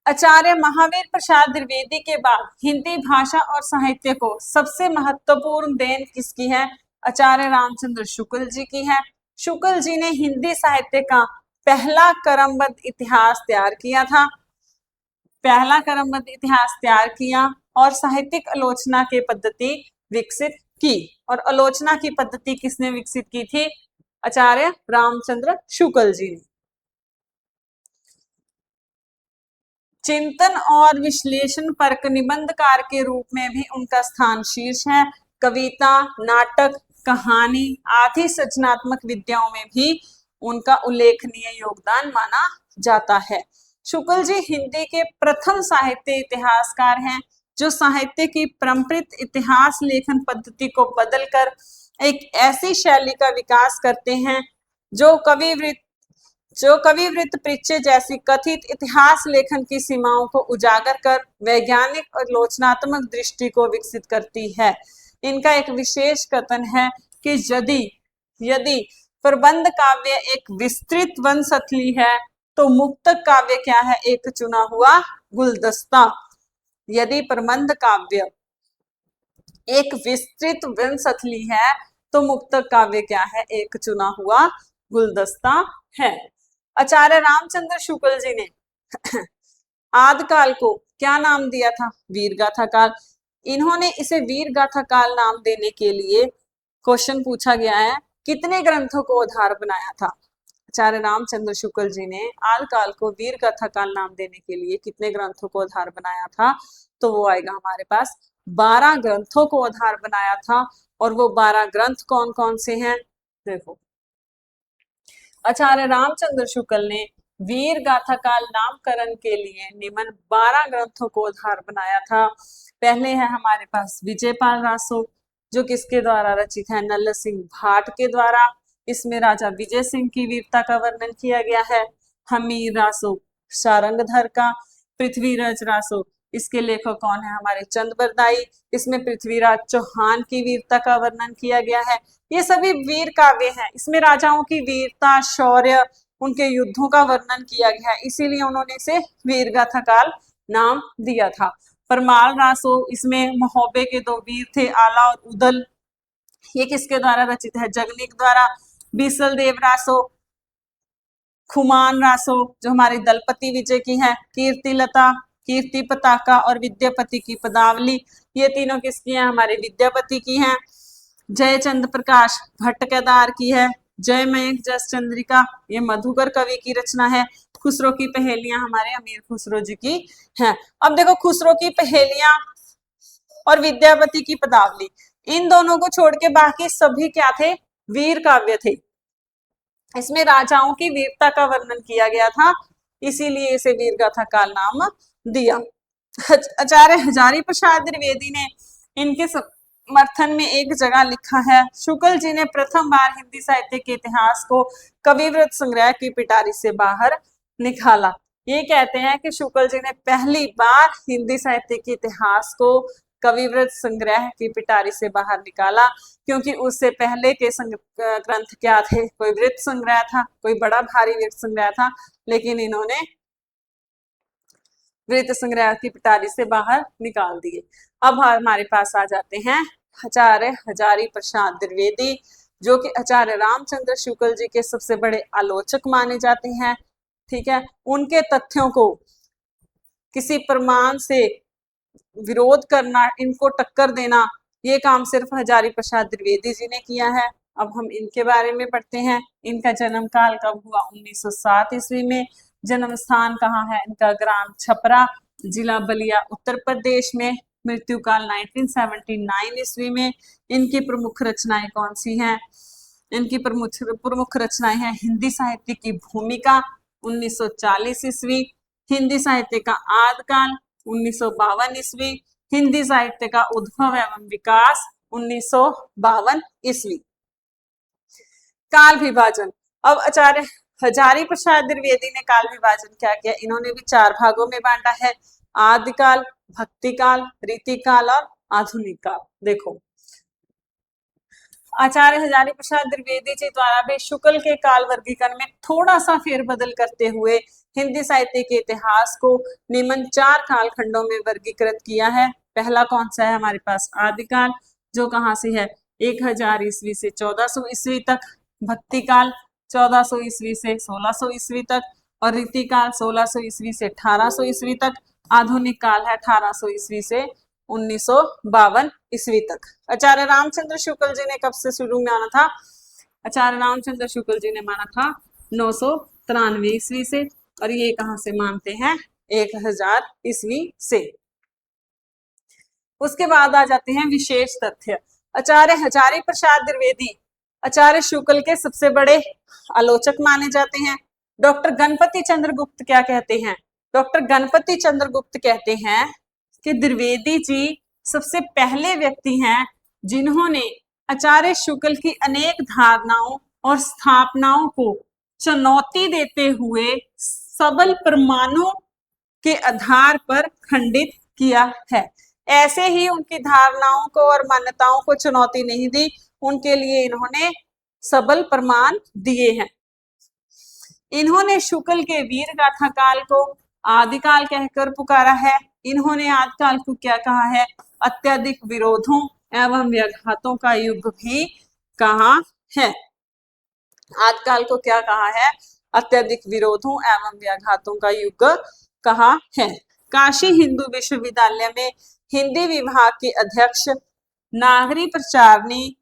आचार्य महावीर प्रसाद द्विवेदी के बाद हिंदी भाषा और साहित्य को सबसे महत्वपूर्ण देन किसकी है? आचार्य रामचंद्र शुक्ल जी की है। शुक्ल जी ने हिंदी साहित्य का पहला क्रमबद्ध इतिहास तैयार किया था। पहला क्रमबद्ध इतिहास तैयार किया और साहित्यिक आलोचना की पद्धति विकसित की। और आलोचना की पद्धति किसने विकसित की थी? आचार्य रामचंद्र शुक्ल जी ने। चिंतन और विश्लेषण परक निबंधकार के रूप में भी उनका स्थान शीर्ष है। कविता, नाटक, कहानी आदि सृजनात्मक विद्याओं में भी उनका उल्लेखनीय योगदान माना जाता है। शुक्ल जी हिंदी के प्रथम साहित्य इतिहासकार हैं जो साहित्य की परंपरित इतिहास लेखन पद्धति को बदलकर एक ऐसी शैली का विकास करते हैं जो कविवृत्त परिचय जैसी कथित इतिहास लेखन की सीमाओं को उजागर कर वैज्ञानिक और आलोचनात्मक दृष्टि को विकसित करती है। इनका एक विशेष कथन है कि यदि प्रबंध काव्य एक विस्तृत वनसतली है तो मुक्तक काव्य क्या है, एक चुना हुआ गुलदस्ता। यदि प्रबंध काव्य एक विस्तृत वनसतली है तो मुक्तक काव्य क्या है, एक चुना हुआ गुलदस्ता है। आचार्य रामचंद्र शुक्ल जी ने आदिकाल को क्या नाम दिया था? वीर गाथा काल। इन्होंने इसे वीर गाथा काल नाम देने के लिए क्वेश्चन पूछा गया है, कितने ग्रंथों को आधार बनाया था? आचार्य रामचंद्र शुक्ल जी ने आदिकाल को वीर गाथा काल नाम देने के लिए कितने ग्रंथों को आधार बनाया था? तो वो आएगा हमारे पास 12 ग्रंथों को आधार बनाया था। और वो 12 ग्रंथ कौन कौन से हैं? देखो, आचार्य रामचंद्र शुक्ल ने वीर गाथा काल नामकरण के लिए निम्न 12 ग्रंथों को आधार बनाया था। पहले है हमारे पास विजयपाल रासो, जो किसके द्वारा रचित है? नल्ल सिंह भाट के द्वारा। इसमें राजा विजय सिंह की वीरता का वर्णन किया गया है। हमीर रासो सारंगधर का। पृथ्वीराज रासो, इसके लेखक कौन है? हमारे चंद बरदाई। इसमें पृथ्वीराज चौहान की वीरता का वर्णन किया गया है। ये सभी वीर काव्य हैं। इसमें राजाओं की वीरता, शौर्य, उनके युद्धों का वर्णन किया गया है, इसीलिए उन्होंने इसे वीर गाथा काल नाम दिया था। परमाल रासो, इसमें महोबे के 2 वीर थे, आला और उदल। ये किसके द्वारा रचित है? जगनिक द्वारा। बीसल देव रासो, खुमान रासो जो हमारी दलपति विजय की है, कीर्तिलता, कीर्ति पताका और विद्यापति की पदावली, ये तीनों किसकी हैं? हमारे विद्यापति की हैं। जयचंद प्रकाश भट्ट केदार की है। जय मयंक जस चंद्रिका, ये मधुकर कवि की रचना है। खुसरो की पहेलियां हमारे अमीर खुसरो जी की हैं। अब देखो, खुसरो की पहेलियां और विद्यापति की पदावली, इन दोनों को छोड़ के बाकी सभी क्या थे? वीर काव्य थे। इसमें राजाओं की वीरता का वर्णन किया गया था, इसीलिए इसे वीर गाथा काल नाम दिया। आचार्य हजारी प्रसाद द्विवेदी ने इनके समर्थन में एक जगह लिखा है, शुक्ल जी ने प्रथम बार हिंदी साहित्य के इतिहास को कविवृत्त संग्रह की पिटारी से बाहर निकाला। ये कहते हैं कि शुक्ल जी ने पहली बार हिंदी साहित्य के इतिहास को कविवृत संग्रह की पिटारी से बाहर निकाला, क्योंकि उससे पहले के ग्रंथ क्या थे, कोई वृत्त संग्रह था, कोई बड़ा भारी वृत्त संग्रह था, लेकिन इन्होंने वृत्त संग्रह की पिटारी से बाहर निकाल दिए। अब हमारे पास आ जाते हैं आचार्य हजारी प्रसाद द्विवेदी, जो कि आचार्य रामचंद्र शुक्ल जी के सबसे बड़े आलोचक माने जाते हैं। ठीक है, उनके तथ्यों को किसी प्रमाण से विरोध करना, इनको टक्कर देना, ये काम सिर्फ हजारी प्रसाद द्विवेदी जी ने किया है। अब हम इनके बारे में पढ़ते हैं। इनका जन्म काल कब हुआ, 1907 ईस्वी में। जन्म स्थान कहाँ है इनका, ग्राम छपरा, जिला बलिया, उत्तर प्रदेश में। मृत्यु काल 1979 ईस्वी में। इनकी प्रमुख रचनाएं कौन सी हैं, इनकी प्रमुख रचनाएं हैं हिंदी साहित्य की भूमिका 1940 ईस्वी, हिंदी साहित्य का आदिकाल 1952 ईस्वी, हिंदी साहित्य का उद्भव एवं विकास 1952 ईस्वी। काल विभाजन, अब आचार्य हजारी प्रसाद द्विवेदी ने काल विभाजन क्या किया, इन्होंने भी 4 भागों में बांटा है, आदिकाल, भक्तिकाल, रीतिकाल और आधुनिक काल। देखो, आचार्य हजारी प्रसाद द्विवेदी जी द्वारा भी शुक्ल के काल वर्गीकरण में थोड़ा सा फेरबदल करते हुए हिंदी साहित्य के इतिहास को निम्न 4 कालखंडों में वर्गीकृत किया है। पहला कौन सा है हमारे पास, आदिकाल, जो कहाँ से है 1000 ईस्वी से 1400 ईस्वी तक, भक्तिकाल 1400 ईस्वी से 1600 ईस्वी तक, और रीतिकाल 1600 ईस्वी से 1800 ईस्वी तक। आधुनिक काल है 1800 ईस्वी से 1952 ईस्वी तक। आचार्य रामचंद्र शुक्ल जी ने कब से शुरू में आना था, आचार्य रामचंद्र शुक्ल जी ने माना था 993 ईस्वी से, और ये कहां से मानते हैं, 1000 ईस्वी से। उसके बाद आ जाते हैं विशेष तथ्य। आचार्य हजारी प्रसाद द्विवेदी आचार्य शुक्ल के सबसे बड़े आलोचक माने जाते हैं। डॉक्टर गणपति चंद्र गुप्त क्या कहते हैं, डॉक्टर गणपति चंद्र गुप्त कहते हैं कि द्विवेदी जी सबसे पहले व्यक्ति हैं जिन्होंने आचार्य शुक्ल की अनेक धारणाओं और स्थापनाओं को चुनौती देते हुए सबल प्रमाणों के आधार पर खंडित किया है। ऐसे ही उनकी धारणाओं को और मान्यताओं को चुनौती नहीं दी, उनके लिए इन्होंने सबल प्रमाण दिए हैं। इन्होंने शुक्ल के वीर गाथा काल को आदिकाल कहकर पुकारा है। इन्होंने आदिकाल को क्या कहा है, अत्यधिक विरोधों एवं व्याघातों का युग भी कहा है। आदिकाल को क्या कहा है, अत्यधिक विरोधों एवं व्याघातों का युग कहा है। काशी हिंदू विश्वविद्यालय में हिंदी विभाग के अध्यक्ष, नागरी प्रचारणी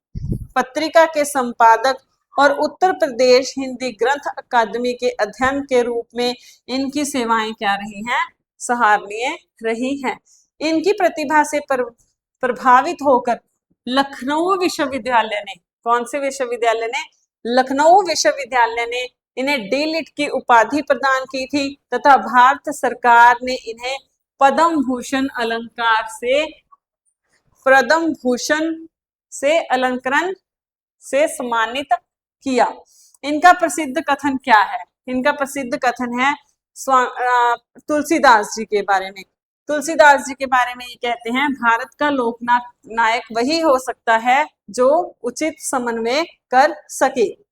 पत्रिका के संपादक और उत्तर प्रदेश हिंदी ग्रंथ अकादमी के अध्ययन के रूप में इनकी सेवाएं क्या रही हैं, सराहनीय रही हैं। इनकी प्रतिभा से प्रभावित होकर लखनऊ विश्वविद्यालय ने, कौन से विश्वविद्यालय ने, लखनऊ विश्वविद्यालय ने इन्हें डी.लिट की उपाधि प्रदान की थी तथा भारत सरकार ने इन्हें पद्म भूषण से अलंकरण से सम्मानित किया। इनका प्रसिद्ध कथन क्या है, इनका प्रसिद्ध कथन है तुलसीदास जी के बारे में। तुलसीदास जी के बारे में ये कहते हैं, भारत का लोक नायक वही हो सकता है जो उचित समन्वय कर सके।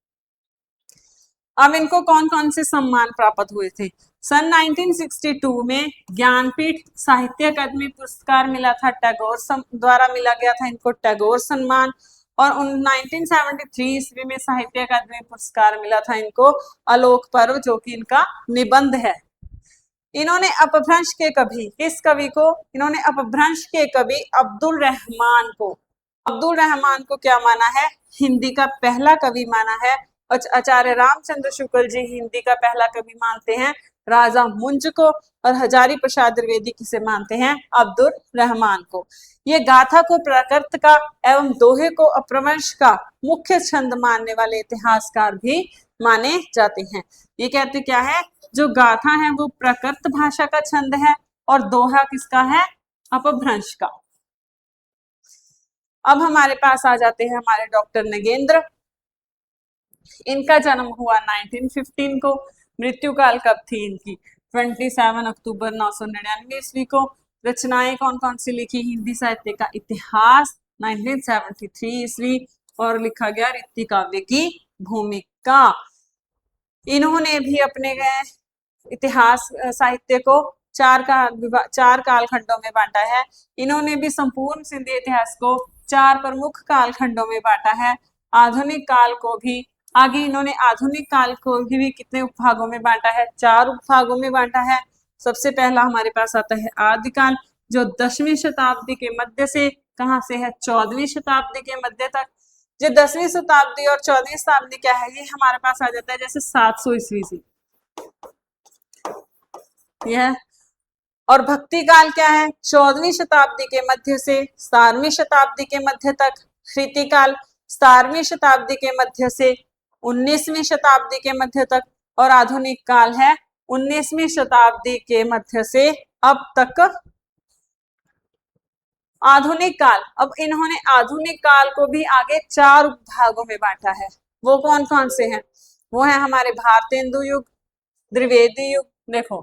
अब इनको कौन कौन से सम्मान प्राप्त हुए थे, सन 1962 में ज्ञानपीठ साहित्य अकादमी पुरस्कार मिला था, टैगोर द्वारा मिला गया था इनको टैगोर सम्मान, और 1973 ईस्वी में साहित्य अकादमी पुरस्कार मिला था इनको आलोक पर्व, जो कि इनका निबंध है। इन्होंने अपभ्रंश के कवि, किस कवि को, इन्होंने अपभ्रंश के कवि अब्दुल रहमान को क्या माना है, हिंदी का पहला कवि माना है। आचार्य रामचंद्र शुक्ल जी हिंदी का पहला कवि मानते हैं राजा मुंज को, और हजारी प्रसाद द्विवेदी किसे मानते हैं, अब्दुल रहमान को। ये गाथा को प्राकृत का एवं दोहे को अपभ्रंश का मुख्य छंद मानने वाले इतिहासकार भी माने जाते हैं। ये कहते क्या है, जो गाथा है वो प्राकृत भाषा का छंद है और दोहा किसका है, अपभ्रंश का। अब हमारे पास आ जाते हैं हमारे डॉक्टर नगेंद्र। इनका जन्म हुआ 1915 को, मृत्यु काल कब थी इनकी, 27 अक्टूबर 999 ईस्वी को। रचनाएं कौन कौन सी लिखी हिंदी साहित्य का इतिहास 1973 ईस्वी, और लिखा गया रीति काव्य की भूमिका। इन्होंने भी अपने इतिहास साहित्य को चार कालखंडों में बांटा है। इन्होंने भी संपूर्ण सिंधी इतिहास को चार प्रमुख कालखंडों में बांटा है। आधुनिक काल को भी आगे इन्होंने आधुनिक काल को भी कितने उपभागों में बांटा है? चार उपभागों में बांटा है। सबसे पहला हमारे पास आता है आदिकाल, जो 10वीं शताब्दी के मध्य से कहां से है? 14वीं शताब्दी के मध्य तक। जो 10वीं शताब्दी और 14वीं शताब्दी क्या है? ये हमारे पास आ जाता है जैसे 700 ईस्वी से यह। और भक्ति काल क्या है? 14वीं शताब्दी के मध्य से 17वीं शताब्दी के मध्य तक। रीति काल 17वीं शताब्दी के मध्य से 19वीं शताब्दी के मध्य तक। और आधुनिक काल है 19वीं शताब्दी के मध्य से अब तक। आधुनिक काल, अब इन्होंने आधुनिक काल को भी आगे चार भागों में बांटा है। वो कौन कौन से हैं? वो है हमारे भारतेंदु युग, द्विवेदी युग, देखो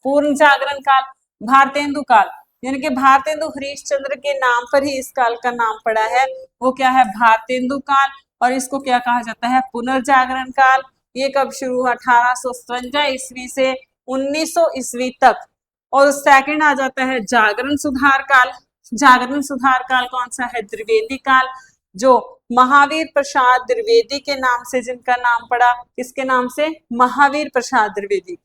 पूर्ण जागरण काल, भारतेंदु काल, यानी कि भारतेंदु हरिश्चंद्र के नाम पर ही इस काल का नाम पड़ा है। वो क्या है? भारतेंदु काल। और इसको क्या कहा जाता है? पुनर्जागरण काल। ये कब शुरू हुआ? 1857 ईस्वी से 1900 ईस्वी तक। और सेकंड आ जाता है जागरण सुधार काल। जागरण सुधार काल कौन सा है? द्विवेदी काल, जो महावीर प्रसाद द्विवेदी के नाम से, जिनका नाम पड़ा, किसके नाम से? महावीर प्रसाद द्विवेदी,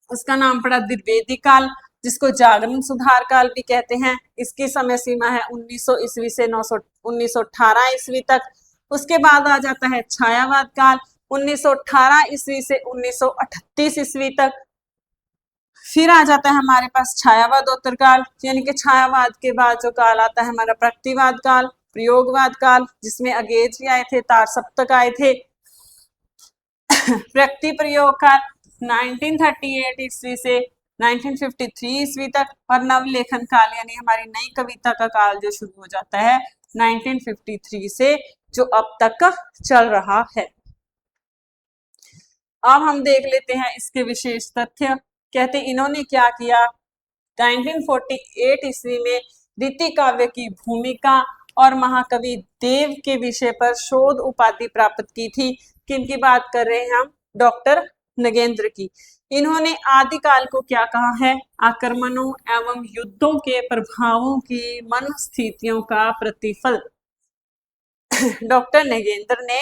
उसका नाम पड़ा द्विवेदी काल, जिसको जागरण सुधार काल भी कहते हैं। इसकी समय सीमा है 1900 ईस्वी से 1918 ईस्वी तक। उसके बाद आ जाता है छायावाद काल, 1918 ईस्वी से 1938 ईस्वी तक। फिर आ जाता है हमारे पास छायावादोत्तर काल, यानी कि छायावाद के बाद जो काल आता है हमारा प्रगतिवाद काल, प्रयोगवाद काल, जिसमें अंग्रेज भी आए थे, तार सप्तक आए थे। प्रगति प्रयोग काल 1938 ईस्वी से 1953 ईस्वी तक। और नवलेखन काल यानी हमारी नई कविता का काल जो शुरू हो जाता है 1953 से, जो अब तक चल रहा है। अब हम देख लेते हैं इसके विशेष तथ्य। कहते इन्होंने क्या किया? 1948 ईस्वी में रीति काव्य की भूमिका और महाकवि देव के विषय पर शोध उपाधि प्राप्त की थी। किनकी बात कर रहे हैं हम? डॉक्टर नगेंद्र की। इन्होंने आदिकाल को क्या कहा है? आक्रमणों एवं युद्धों के प्रभावों की मन स्थितियों का प्रतिफल। डॉक्टर नगेंद्र ने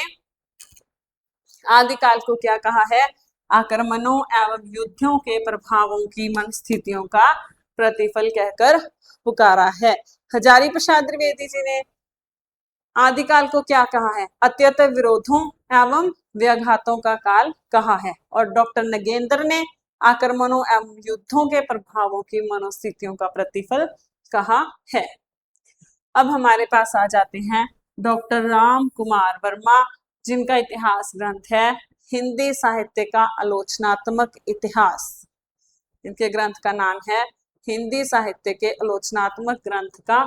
आदिकाल को क्या कहा है? आक्रमणों एवं युद्धों के प्रभावों की मन स्थितियों का प्रतिफल कहकर पुकारा है। हजारी प्रसाद द्विवेदी जी ने आदिकाल को क्या कहा है? अत्यंत विरोधों एवं व्याघातों का काल कहा है। और डॉक्टर नगेंद्र ने आक्रमणों एवं युद्धों के प्रभावों की मनोस्थितियों का प्रतिफल कहा है। अब हमारे पास आ जाते हैं डॉक्टर राम कुमार वर्मा, जिनका इतिहास ग्रंथ है हिंदी साहित्य का आलोचनात्मक इतिहास। इनके ग्रंथ का नाम है हिंदी साहित्य के आलोचनात्मक ग्रंथ का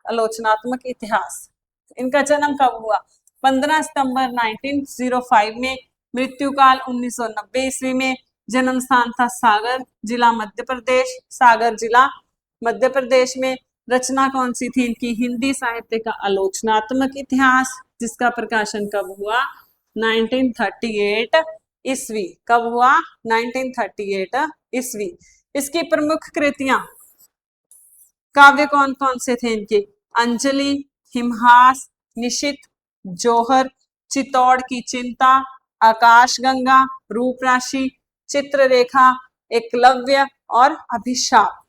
आलोचनात्मक इतिहास। इनका जन्म कब हुआ? 15 सितंबर 1905 में। मृत्यु काल 1990 ईस्वी में। जन्म स्थान था सागर जिला मध्य प्रदेश, सागर जिला मध्य प्रदेश में। रचना कौन सी थी इनकी? हिंदी साहित्य का आलोचनात्मक इतिहास, जिसका प्रकाशन कब हुआ? 1938 ईस्वी। कब हुआ? 1938 ईस्वी। इसकी प्रमुख कृतियां, काव्य कौन कौन से थे इनके? अंजलि, हिमहास, निशित, जोहर, चित्तौड़ की चिंता, आकाशगंगा, रूपराशि, चित्ररेखा, एकलव्य और अभिशाप।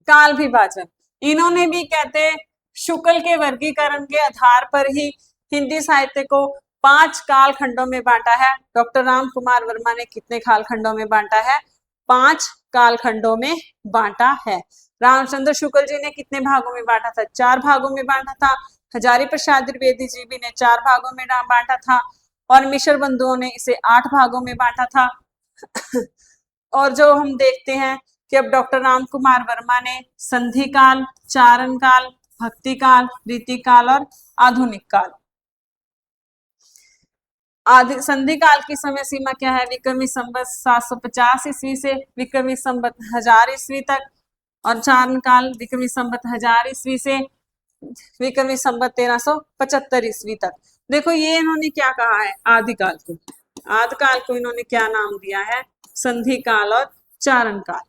काल विभाजन, इन्होंने भी कहते शुक्ल के वर्गीकरण के आधार पर ही हिंदी साहित्य को 5 काल खंडों में बांटा है। डॉक्टर राम कुमार वर्मा ने कितने काल खंडों में बांटा है? 5 काल खंडों में बांटा है। रामचंद्र शुक्ल जी ने कितने भागों में बांटा था? 4 भागों में बांटा था। हजारी प्रसाद द्विवेदी जी भी ने 4 भागों में बांटा था। और मिश्र बंधुओं ने इसे 8 भागों में बांटा था। और जो हम देखते हैं कि अब डॉक्टर राम कुमार वर्मा ने संधि काल, चारण काल, भक्ति काल, रीति काल और आधुनिक काल, आदि संधि काल की समय सीमा क्या है? विक्रमी संवत 750 ईस्वी से विक्रमी संवत 1000 ईस्वी तक, और चारण काल विक्रमी संवत 1000 ईस्वी से विक्रमी संवत 1375 ईस्वी तक। देखो ये इन्होंने क्या कहा है, आदिकाल को, आदिकाल को इन्होंने क्या नाम दिया है? संधि काल और चारण काल।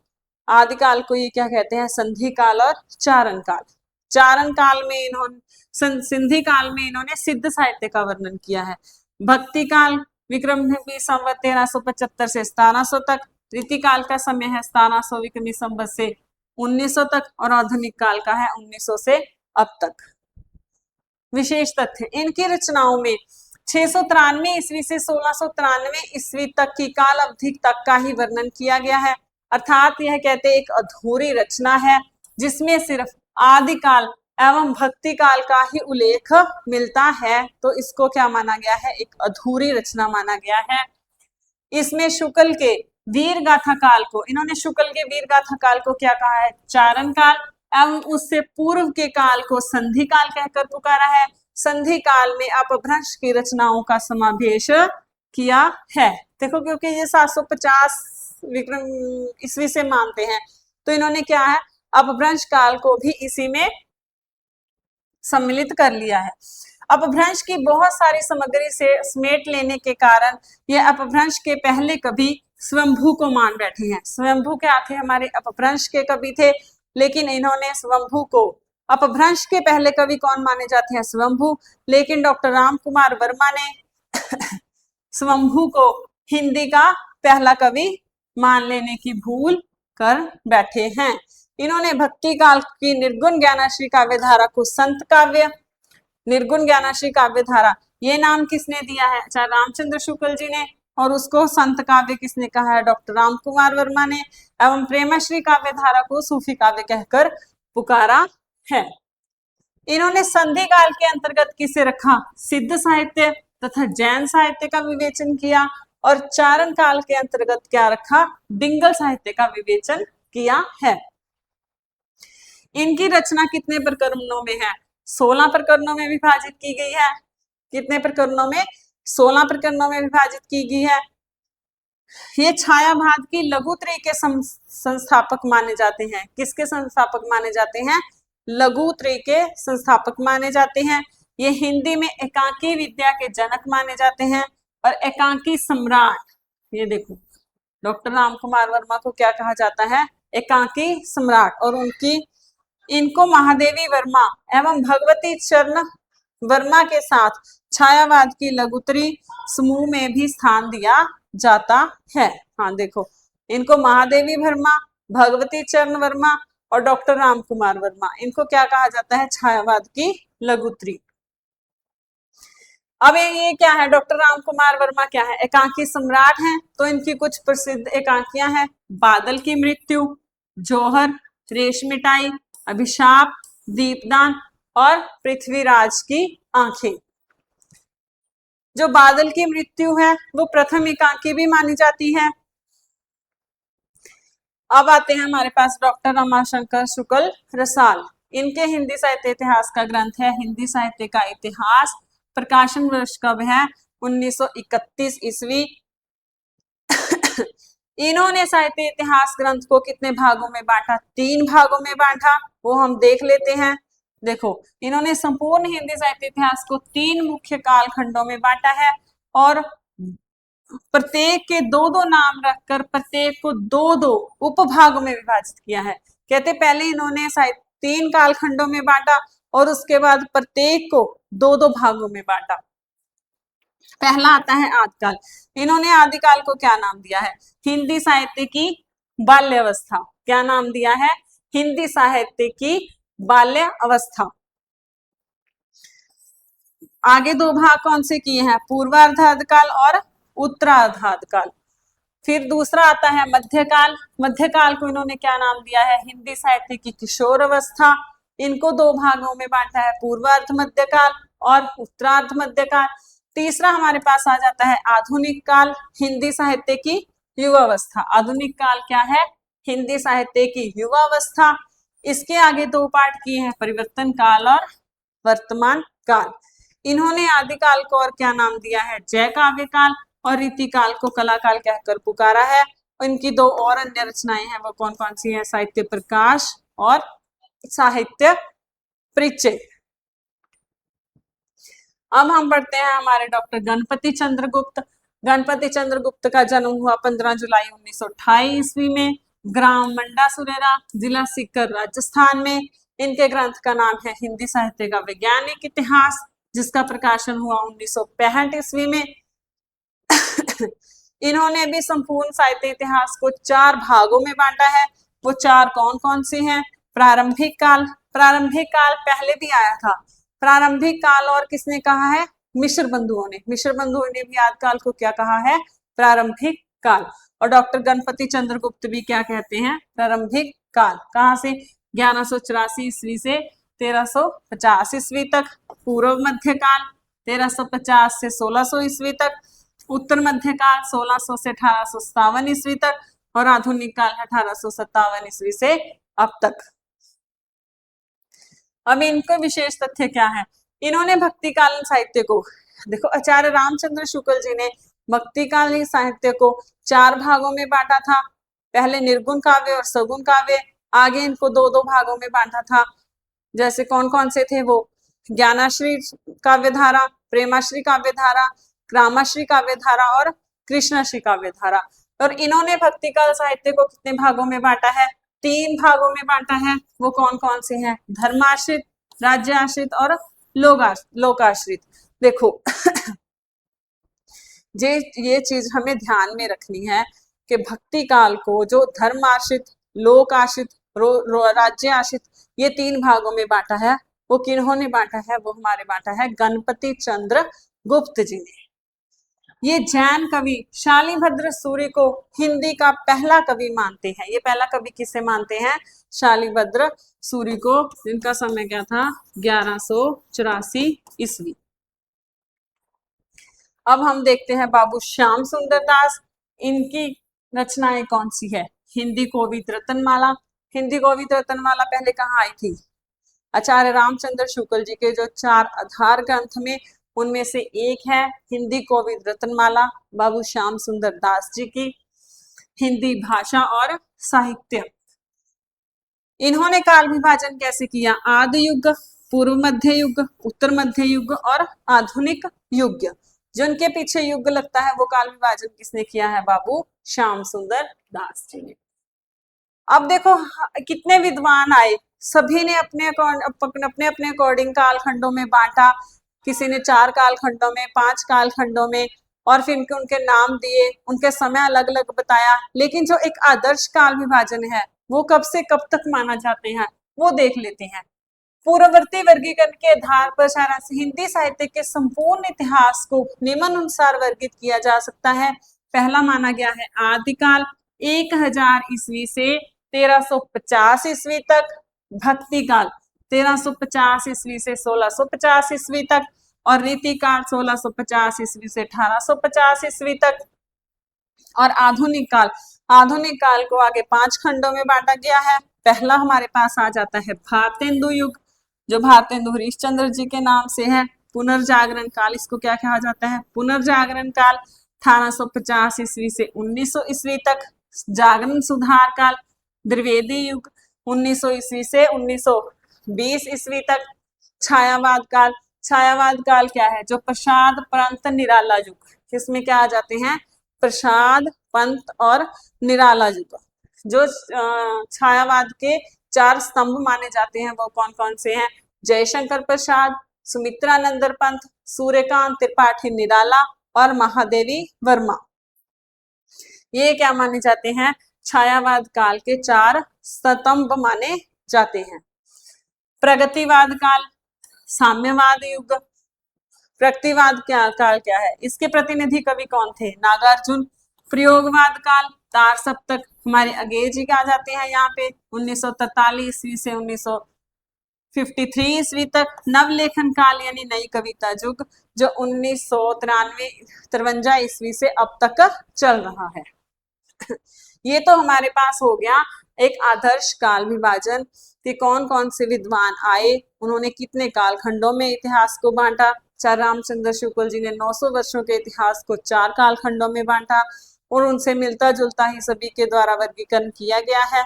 आदिकाल को ये क्या कहते हैं? संधि काल और चारण काल। चारण काल में इन्होंने, संधि काल में इन्होंने सिद्ध साहित्य का वर्णन किया है। भक्ति काल विक्रमी संवत 1375 से 1700 तक, रीति काल का समय है 1700 विक्रमी संवत से 1900 तक, और आधुनिक काल का है 1900 से अब तक। विशेष तथ्य, इनकी रचनाओं में 693 ईस्वी से 1693 ईस्वी तक की काल अवधि तक का ही वर्णन किया गया है। अर्थात यह कहते एक अधूरी रचना है जिसमें सिर्फ आदिकाल एवं भक्ति काल का ही उल्लेख मिलता है, तो इसको क्या माना गया है? एक अधूरी रचना माना गया है। इसमें शुक्ल के वीर गाथा काल को, इन्होंने शुक्ल के वीर गाथा काल को क्या कहा है? चारण काल, एवं उससे पूर्व के काल को संधि काल कहकर पुकारा है। संधि काल में अपभ्रंश की रचनाओं का समावेश किया है। देखो क्योंकि ये 750 विक्रम ईस्वी से मानते हैं, तो इन्होंने क्या है? अपभ्रंश काल को भी इसी में सम्मिलित कर लिया है। अपभ्रंश की बहुत सारी सामग्री से समेट लेने के कारण यह अपभ्रंश के पहले कवि स्वयंभू को मान बैठे हैं। स्वयंभू क्या थे? हमारे अपभ्रंश के कवि थे, लेकिन इन्होंने स्वयंभू को, अपभ्रंश के पहले कवि कौन माने जाते हैं? स्वयंभू, लेकिन डॉक्टर राम कुमार वर्मा ने स्वयंभू को हिंदी का पहला कवि मान लेने की भूल कर बैठे हैं। इन्होंने भक्ति काल की निर्गुण ज्ञानाश्री काव्य धारा को संत काव्य, निर्गुण ज्ञानाश्री काव्य धारा, ये नाम किसने दिया है? चाहे रामचंद्र शुक्ल जी ने, और उसको संत काव्य किसने कहा है? डॉक्टर राम कुमार वर्मा ने। एवं प्रेमाश्री काव्य धारा को सूफी काव्य कहकर पुकारा है। इन्होंने संधि काल के अंतर्गत किसे रखा? सिद्ध साहित्य तथा जैन साहित्य का विवेचन किया, और चारण काल के अंतर्गत क्या रखा? डिंगल साहित्य का विवेचन किया है। इनकी रचना कितने प्रकरणों में है? 16 प्रकरणों में विभाजित की गई है। कितने प्रकरणों में? 16 प्रकरणों में विभाजित की गई है। ये छायावाद की लघुत्रयी के संस्थापक माने जाते हैं। किसके संस्थापक माने जाते हैं? लघुत्रयी के संस्थापक माने जाते हैं। ये हिंदी में एकांकी विद्या के जनक माने जाते हैं, और एकांकी सम्राट, ये देखो डॉक्टर राम कुमार वर्मा को क्या कहा जाता है? एकांकी सम्राट। और इनको महादेवी वर्मा एवं भगवती चरण वर्मा के साथ छायावाद की लघुत्रयी समूह में भी स्थान दिया जाता है। हाँ देखो, इनको महादेवी वर्मा, भगवती चरण वर्मा और डॉक्टर राम कुमार वर्मा, इनको क्या कहा जाता है? छायावाद की लघुत्रयी। अब ये क्या है? डॉक्टर राम कुमार वर्मा क्या है? एकांकी सम्राट हैं। तो इनकी कुछ प्रसिद्ध एकांकियां हैं: बादल की मृत्यु, जौहर, रेशमिटाई, अभिशाप, दीपदान और पृथ्वीराज की आंखें। जो बादल की मृत्यु है वो प्रथम एकांकी भी मानी जाती है। अब आते हैं हमारे पास डॉक्टर रमाशंकर शुक्ल रसाल। इनके हिंदी साहित्य इतिहास का ग्रंथ है हिंदी साहित्य का इतिहास। प्रकाशन वर्ष कब है? 1931 ईस्वी। इन्होंने साहित्य इतिहास ग्रंथ को कितने भागों में बांटा? 3 भागों में बांटा, वो हम देख लेते हैं। देखो, इन्होंने संपूर्ण हिंदी साहित्य इतिहास को 3 मुख्य कालखंडों में बांटा है, और प्रत्येक के 2-2 नाम रखकर प्रत्येक को 2-2 उपभागों में विभाजित किया है। कहते पहले इन्होंने 3 कालखंडों में बांटा, और उसके बाद प्रत्येक को 2-2 भागों में बांटा। पहला आता है आदिकाल। इन्होंने आदिकाल को क्या नाम दिया है? हिंदी साहित्य की बाल्य अवस्था। क्या नाम दिया है? हिंदी साहित्य की बाल्य अवस्था। आगे 2 भाग कौन से किए हैं? पूर्वार्धाधकाल और उत्तरार्धाधकाल। फिर दूसरा आता है मध्यकाल। मध्यकाल को इन्होंने क्या नाम दिया है? हिंदी साहित्य की किशोर अवस्था। इनको 2 भागों में बांटा है, पूर्वार्ध मध्यकाल और उत्तरार्ध मध्यकाल। तीसरा हमारे पास आ जाता है आधुनिक काल, हिंदी साहित्य की युवावस्था। आधुनिक काल क्या है? हिंदी साहित्य की युवावस्था। इसके आगे 2 पार्ट किए हैं, परिवर्तन काल और वर्तमान काल। इन्होंने आदिकाल को और क्या नाम दिया है, जय काव्य काल, और रीतिकाल को कला काल कहकर पुकारा है। इनकी दो और अन्य रचनाएं हैं, वो कौन कौन सी हैं, साहित्य प्रकाश और साहित्य परिचय। अब हम बढ़ते हैं हमारे डॉक्टर गणपति चंद्र गुप्त। गणपति चंद्र गुप्त का जन्म हुआ 15 जुलाई 1928 ईस्वी में, ग्राम मंडा सुरेरा, जिला सीकर, राजस्थान में। इनके ग्रंथ का नाम है हिंदी साहित्य का वैज्ञानिक इतिहास, जिसका प्रकाशन हुआ 1965 ईस्वी में। इन्होंने भी संपूर्ण साहित्य इतिहास को 4 भागों में बांटा है। वो 4 कौन कौन से हैं, प्रारंभिक काल, प्रारंभिक काल पहले भी आया था। प्रारंभिक काल और किसने कहा है, मिश्र बंधुओं ने, मिश्र बंधुओं ने भी आदिकाल को क्या कहा है, प्रारंभिक काल। और डॉक्टर गणपति चंद्र गुप्त भी क्या कहते हैं, प्रारंभिक काल। कहाँ से, 1184 ईस्वी से 1350 ईस्वी तक। पूर्व मध्य काल 1350 से 1600 ईस्वी तक। उत्तर मध्य काल 1600 से 1857 ईस्वी तक। और आधुनिक काल 1857 ईस्वी से अब तक। अब इनका विशेष तथ्य क्या है, इन्होंने भक्तिकालीन साहित्य को, देखो आचार्य रामचंद्र शुक्ल जी ने भक्तिकालीन साहित्य को 4 भागों में बांटा था। पहले निर्गुण काव्य और सगुण काव्य, आगे इनको 2-2 भागों में बांटा था। जैसे कौन कौन से थे वो, ज्ञानाश्री काव्यधारा, प्रेमाश्री काव्यधारा, रामाश्री काव्यधारा और कृष्णाश्री काव्यधारा। और इन्होंने भक्तिकाल साहित्य को कितने भागों में बांटा है, 3 भागों में बांटा है। वो कौन कौन से हैं, धर्माश्रित, राज्याश्रित और लोकाश्रित। देखो ये चीज हमें ध्यान में रखनी है कि भक्ति काल को जो धर्माश्रित, लोकाश्रित, राज्य आश्रित, ये 3 भागों में बांटा है। वो किन्होंने बांटा है, वो हमारे बांटा है गणपति चंद्र गुप्त जी ने। ये जैन कवि शालिभद्र सूरि को हिंदी का पहला कवि मानते हैं। ये पहला कवि किसे मानते हैं, शालिभद्र सूरि को, जिनका समय क्या था, 1184 ईस्वी। अब हम देखते हैं बाबू श्याम सुंदर दास। इनकी रचनाएं कौन सी है, हिंदी कोविद रत्नमाला। हिंदी कोविद रत्नमाला पहले कहाँ आई थी, आचार्य रामचंद्र शुक्ल जी के जो 4 आधार ग्रंथ में, उनमें से एक है हिंदी कोविद रत्नमाला, बाबू श्याम सुंदर दास जी की, हिंदी भाषा और साहित्य। इन्होंने काल विभाजन कैसे किया, आदि युग, पूर्व मध्य युग, उत्तर मध्य युग और आधुनिक युग। जिनके पीछे युग लगता है वो काल विभाजन किसने किया है, बाबू श्याम सुंदर दास जी ने। अब देखो कितने विद्वान आए, सभी ने अपने अपने अकॉर्डिंग कालखंडों में बांटा। किसी ने 4 कालखंडों में, 5 कालखंडों में, और फिर उनके नाम दिए, उनके समय अलग अलग बताया। लेकिन जो एक आदर्श काल विभाजन है वो कब से कब तक माना जाते हैं, वो देख लेते हैं। पूर्ववर्ती वर्गीकरण के आधार पर हिंदी साहित्य के संपूर्ण इतिहास को निम्नानुसार वर्गित किया जा सकता है। पहला माना गया है आदिकाल 1000 ईस्वी से 1350 ईस्वी तक, भक्तिकाल 1350 ईस्वी से 1650 ईस्वी तक, और रीतिकाल 1650 ईस्वी से 1850 ईस्वी तक। और आधुनिक काल को आगे 5 खंडों में बांटा गया है। पहला हमारे पास आ जाता है भारतेंदु युग, जो भारतेंदु हरिश्चंद्र जी के नाम से है। पुनर्जागरण काल, इसको क्या कहा जाता है, पुनर्जागरण काल 1850 ईस्वी से 1900 ईस्वी तक। जागरण सुधार काल, द्विवेदी युग 1900 ईस्वी से 1920 ईस्वी तक। छायावाद काल क्या है, जो प्रसाद पंत निराला युग, इसमें क्या आ जाते हैं, प्रसाद पंत और निराला युग। जो छायावाद के 4 स्तंभ माने जाते हैं वो कौन कौन से हैं, जयशंकर प्रसाद, सुमित्रानंद पंत, सूर्यकांत त्रिपाठी निराला और महादेवी वर्मा। ये क्या माने जाते हैं, छायावाद काल के 4 स्तंभ माने जाते हैं। प्रगतिवाद काल, साम्यवाद युग। प्रगतिवाद काल क्या है, इसके प्रतिनिधि कवि कौन थे, नागार्जुन। प्रयोगवाद काल, तार सप्तक, हमारे अंग्रेज जी आ जाते हैं यहाँ पे, 1943 ईस्वी से 1953 ईस्वी तक। नवलेखन काल यानी नई कविता युग, जो 1953 ईस्वी से अब तक चल रहा है। ये तो हमारे पास हो गया एक आदर्श काल विभाजन कि कौन कौन से विद्वान आए, उन्होंने कितने कालखंडों में इतिहास को बांटा, आचार्य रामचंद्र शुक्ल जी ने 900 वर्षों के इतिहास को 4 कालखंडों में बांटा और उनसे मिलता जुलता ही सभी के द्वारा वर्गीकरण किया गया है।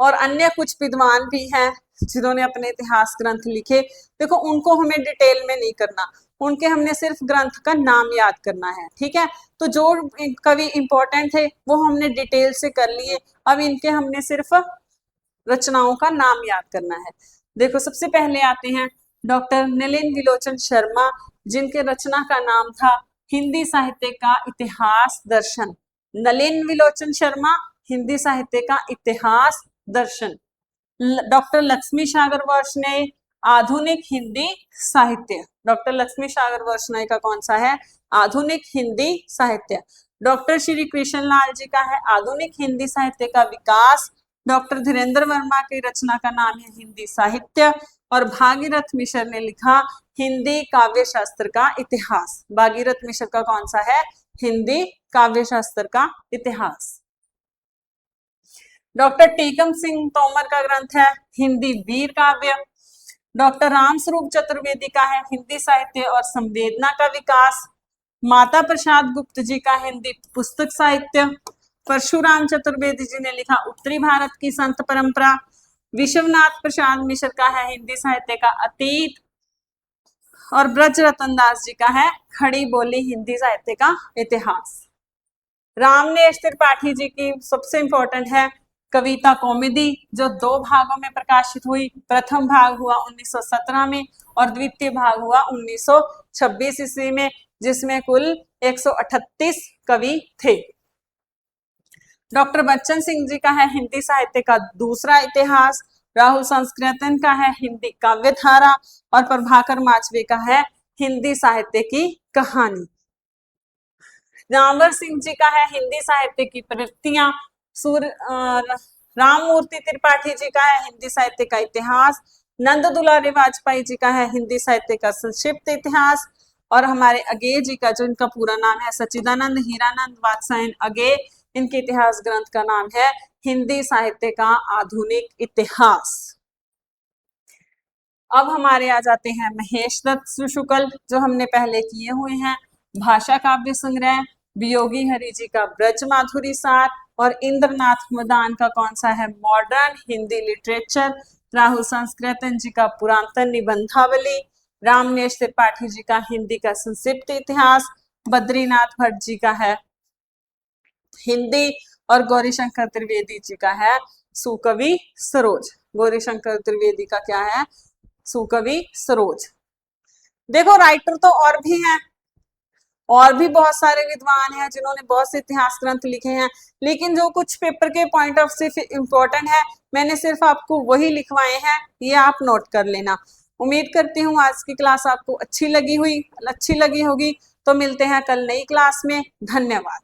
और अन्य कुछ विद्वान भी हैं जिन्होंने अपने इतिहास ग्रंथ लिखे। देखो उनको हमें डिटेल में नहीं करना, उनके हमने सिर्फ ग्रंथ का नाम याद करना है, ठीक है। तो जो कवि इंपॉर्टेंट थे वो हमने डिटेल से कर लिए, अब इनके हमने सिर्फ रचनाओं का नाम याद करना है। देखो सबसे पहले आते हैं डॉक्टर नलिन विलोचन शर्मा, जिनके रचना का नाम था हिंदी साहित्य का इतिहास दर्शन। नलिन विलोचन शर्मा, हिंदी साहित्य का इतिहास दर्शन। डॉक्टर लक्ष्मी सागर वैष्णव, आधुनिक हिंदी साहित्य। डॉक्टर लक्ष्मी सागर वैष्णव का कौन सा है? आधुनिक हिंदी साहित्य। डॉक्टर श्री कृष्ण लाल जी का है आधुनिक हिंदी साहित्य का विकास। डॉक्टर धीरेन्द्र वर्मा की रचना का नाम है हिंदी साहित्य। और भागीरथ मिश्र ने लिखा हिंदी काव्य शास्त्र का इतिहास। भागीरथ मिश्र का कौन सा है? हिंदी काव्य शास्त्र का इतिहास। डॉक्टर टीकम सिंह तोमर का ग्रंथ है हिंदी वीर काव्य। डॉक्टर रामस्वरूप चतुर्वेदी का है हिंदी साहित्य और संवेदना का विकास। माता प्रसाद गुप्त जी का हिंदी पुस्तक साहित्य। परशुराम चतुर्वेदी जी ने लिखा उत्तरी भारत की संत परंपरा। विश्वनाथ प्रसाद मिश्र का है हिंदी साहित्य का अतीत। और ब्रज रतन दास जी का है खड़ी बोली हिंदी साहित्य का इतिहास। रामनेश त्रिपाठी जी की सबसे इंपॉर्टेंट है कविता कौमुदी, जो 2 भागों में प्रकाशित हुई। प्रथम भाग हुआ 1917 में और द्वितीय भाग हुआ 1926 ईस्वी में, जिसमें कुल 138 कवि थे। डॉक्टर बच्चन सिंह जी का है हिंदी साहित्य का दूसरा इतिहास। राहुल संस्कृतन का है हिंदी काव्य धारा और प्रभाकर माचवे का है हिंदी साहित्य की कहानी। रामवर सिंह जी का है हिंदी साहित्य की प्रवृत्तियां। राममूर्ति त्रिपाठी जी का है हिंदी साहित्य का इतिहास। नंद दुलारी वाजपेयी जी का है हिंदी साहित्य का संक्षिप्त इतिहास। और हमारे अगे जी का, जो इनका पूरा नाम है सच्चिदानंद हीरानंद वात्सायन अगे, इनके इतिहास ग्रंथ का नाम है हिंदी साहित्य का आधुनिक इतिहास। अब हमारे आ जाते हैं महेश दत्त शुक्ल, जो हमने पहले किए हुए हैं। भाषा काव्य संग्रह, वियोगी हरि जी का ब्रज माधुरी सार और इंद्रनाथ मदान का कौन सा है? Modern Hindi literature. राहुल संस्कृतन जी का पुरातन निबंधावली। रामनेश त्रिपाठी जी का हिंदी का संक्षिप्त इतिहास। बद्रीनाथ भट्ट जी का है हिंदी और गौरीशंकर त्रिवेदी जी का है सुकवि सरोज। गौरीशंकर त्रिवेदी का क्या है? सुकवि सरोज। देखो राइटर तो और भी हैं, और भी बहुत सारे विद्वान हैं जिन्होंने बहुत से इतिहास ग्रंथ लिखे हैं, लेकिन जो कुछ पेपर के पॉइंट ऑफ से इम्पोर्टेंट है मैंने सिर्फ आपको वही लिखवाए हैं, ये आप नोट कर लेना। उम्मीद करती हूँ आज की क्लास आपको अच्छी लगी होगी। तो मिलते हैं कल नई क्लास में। धन्यवाद।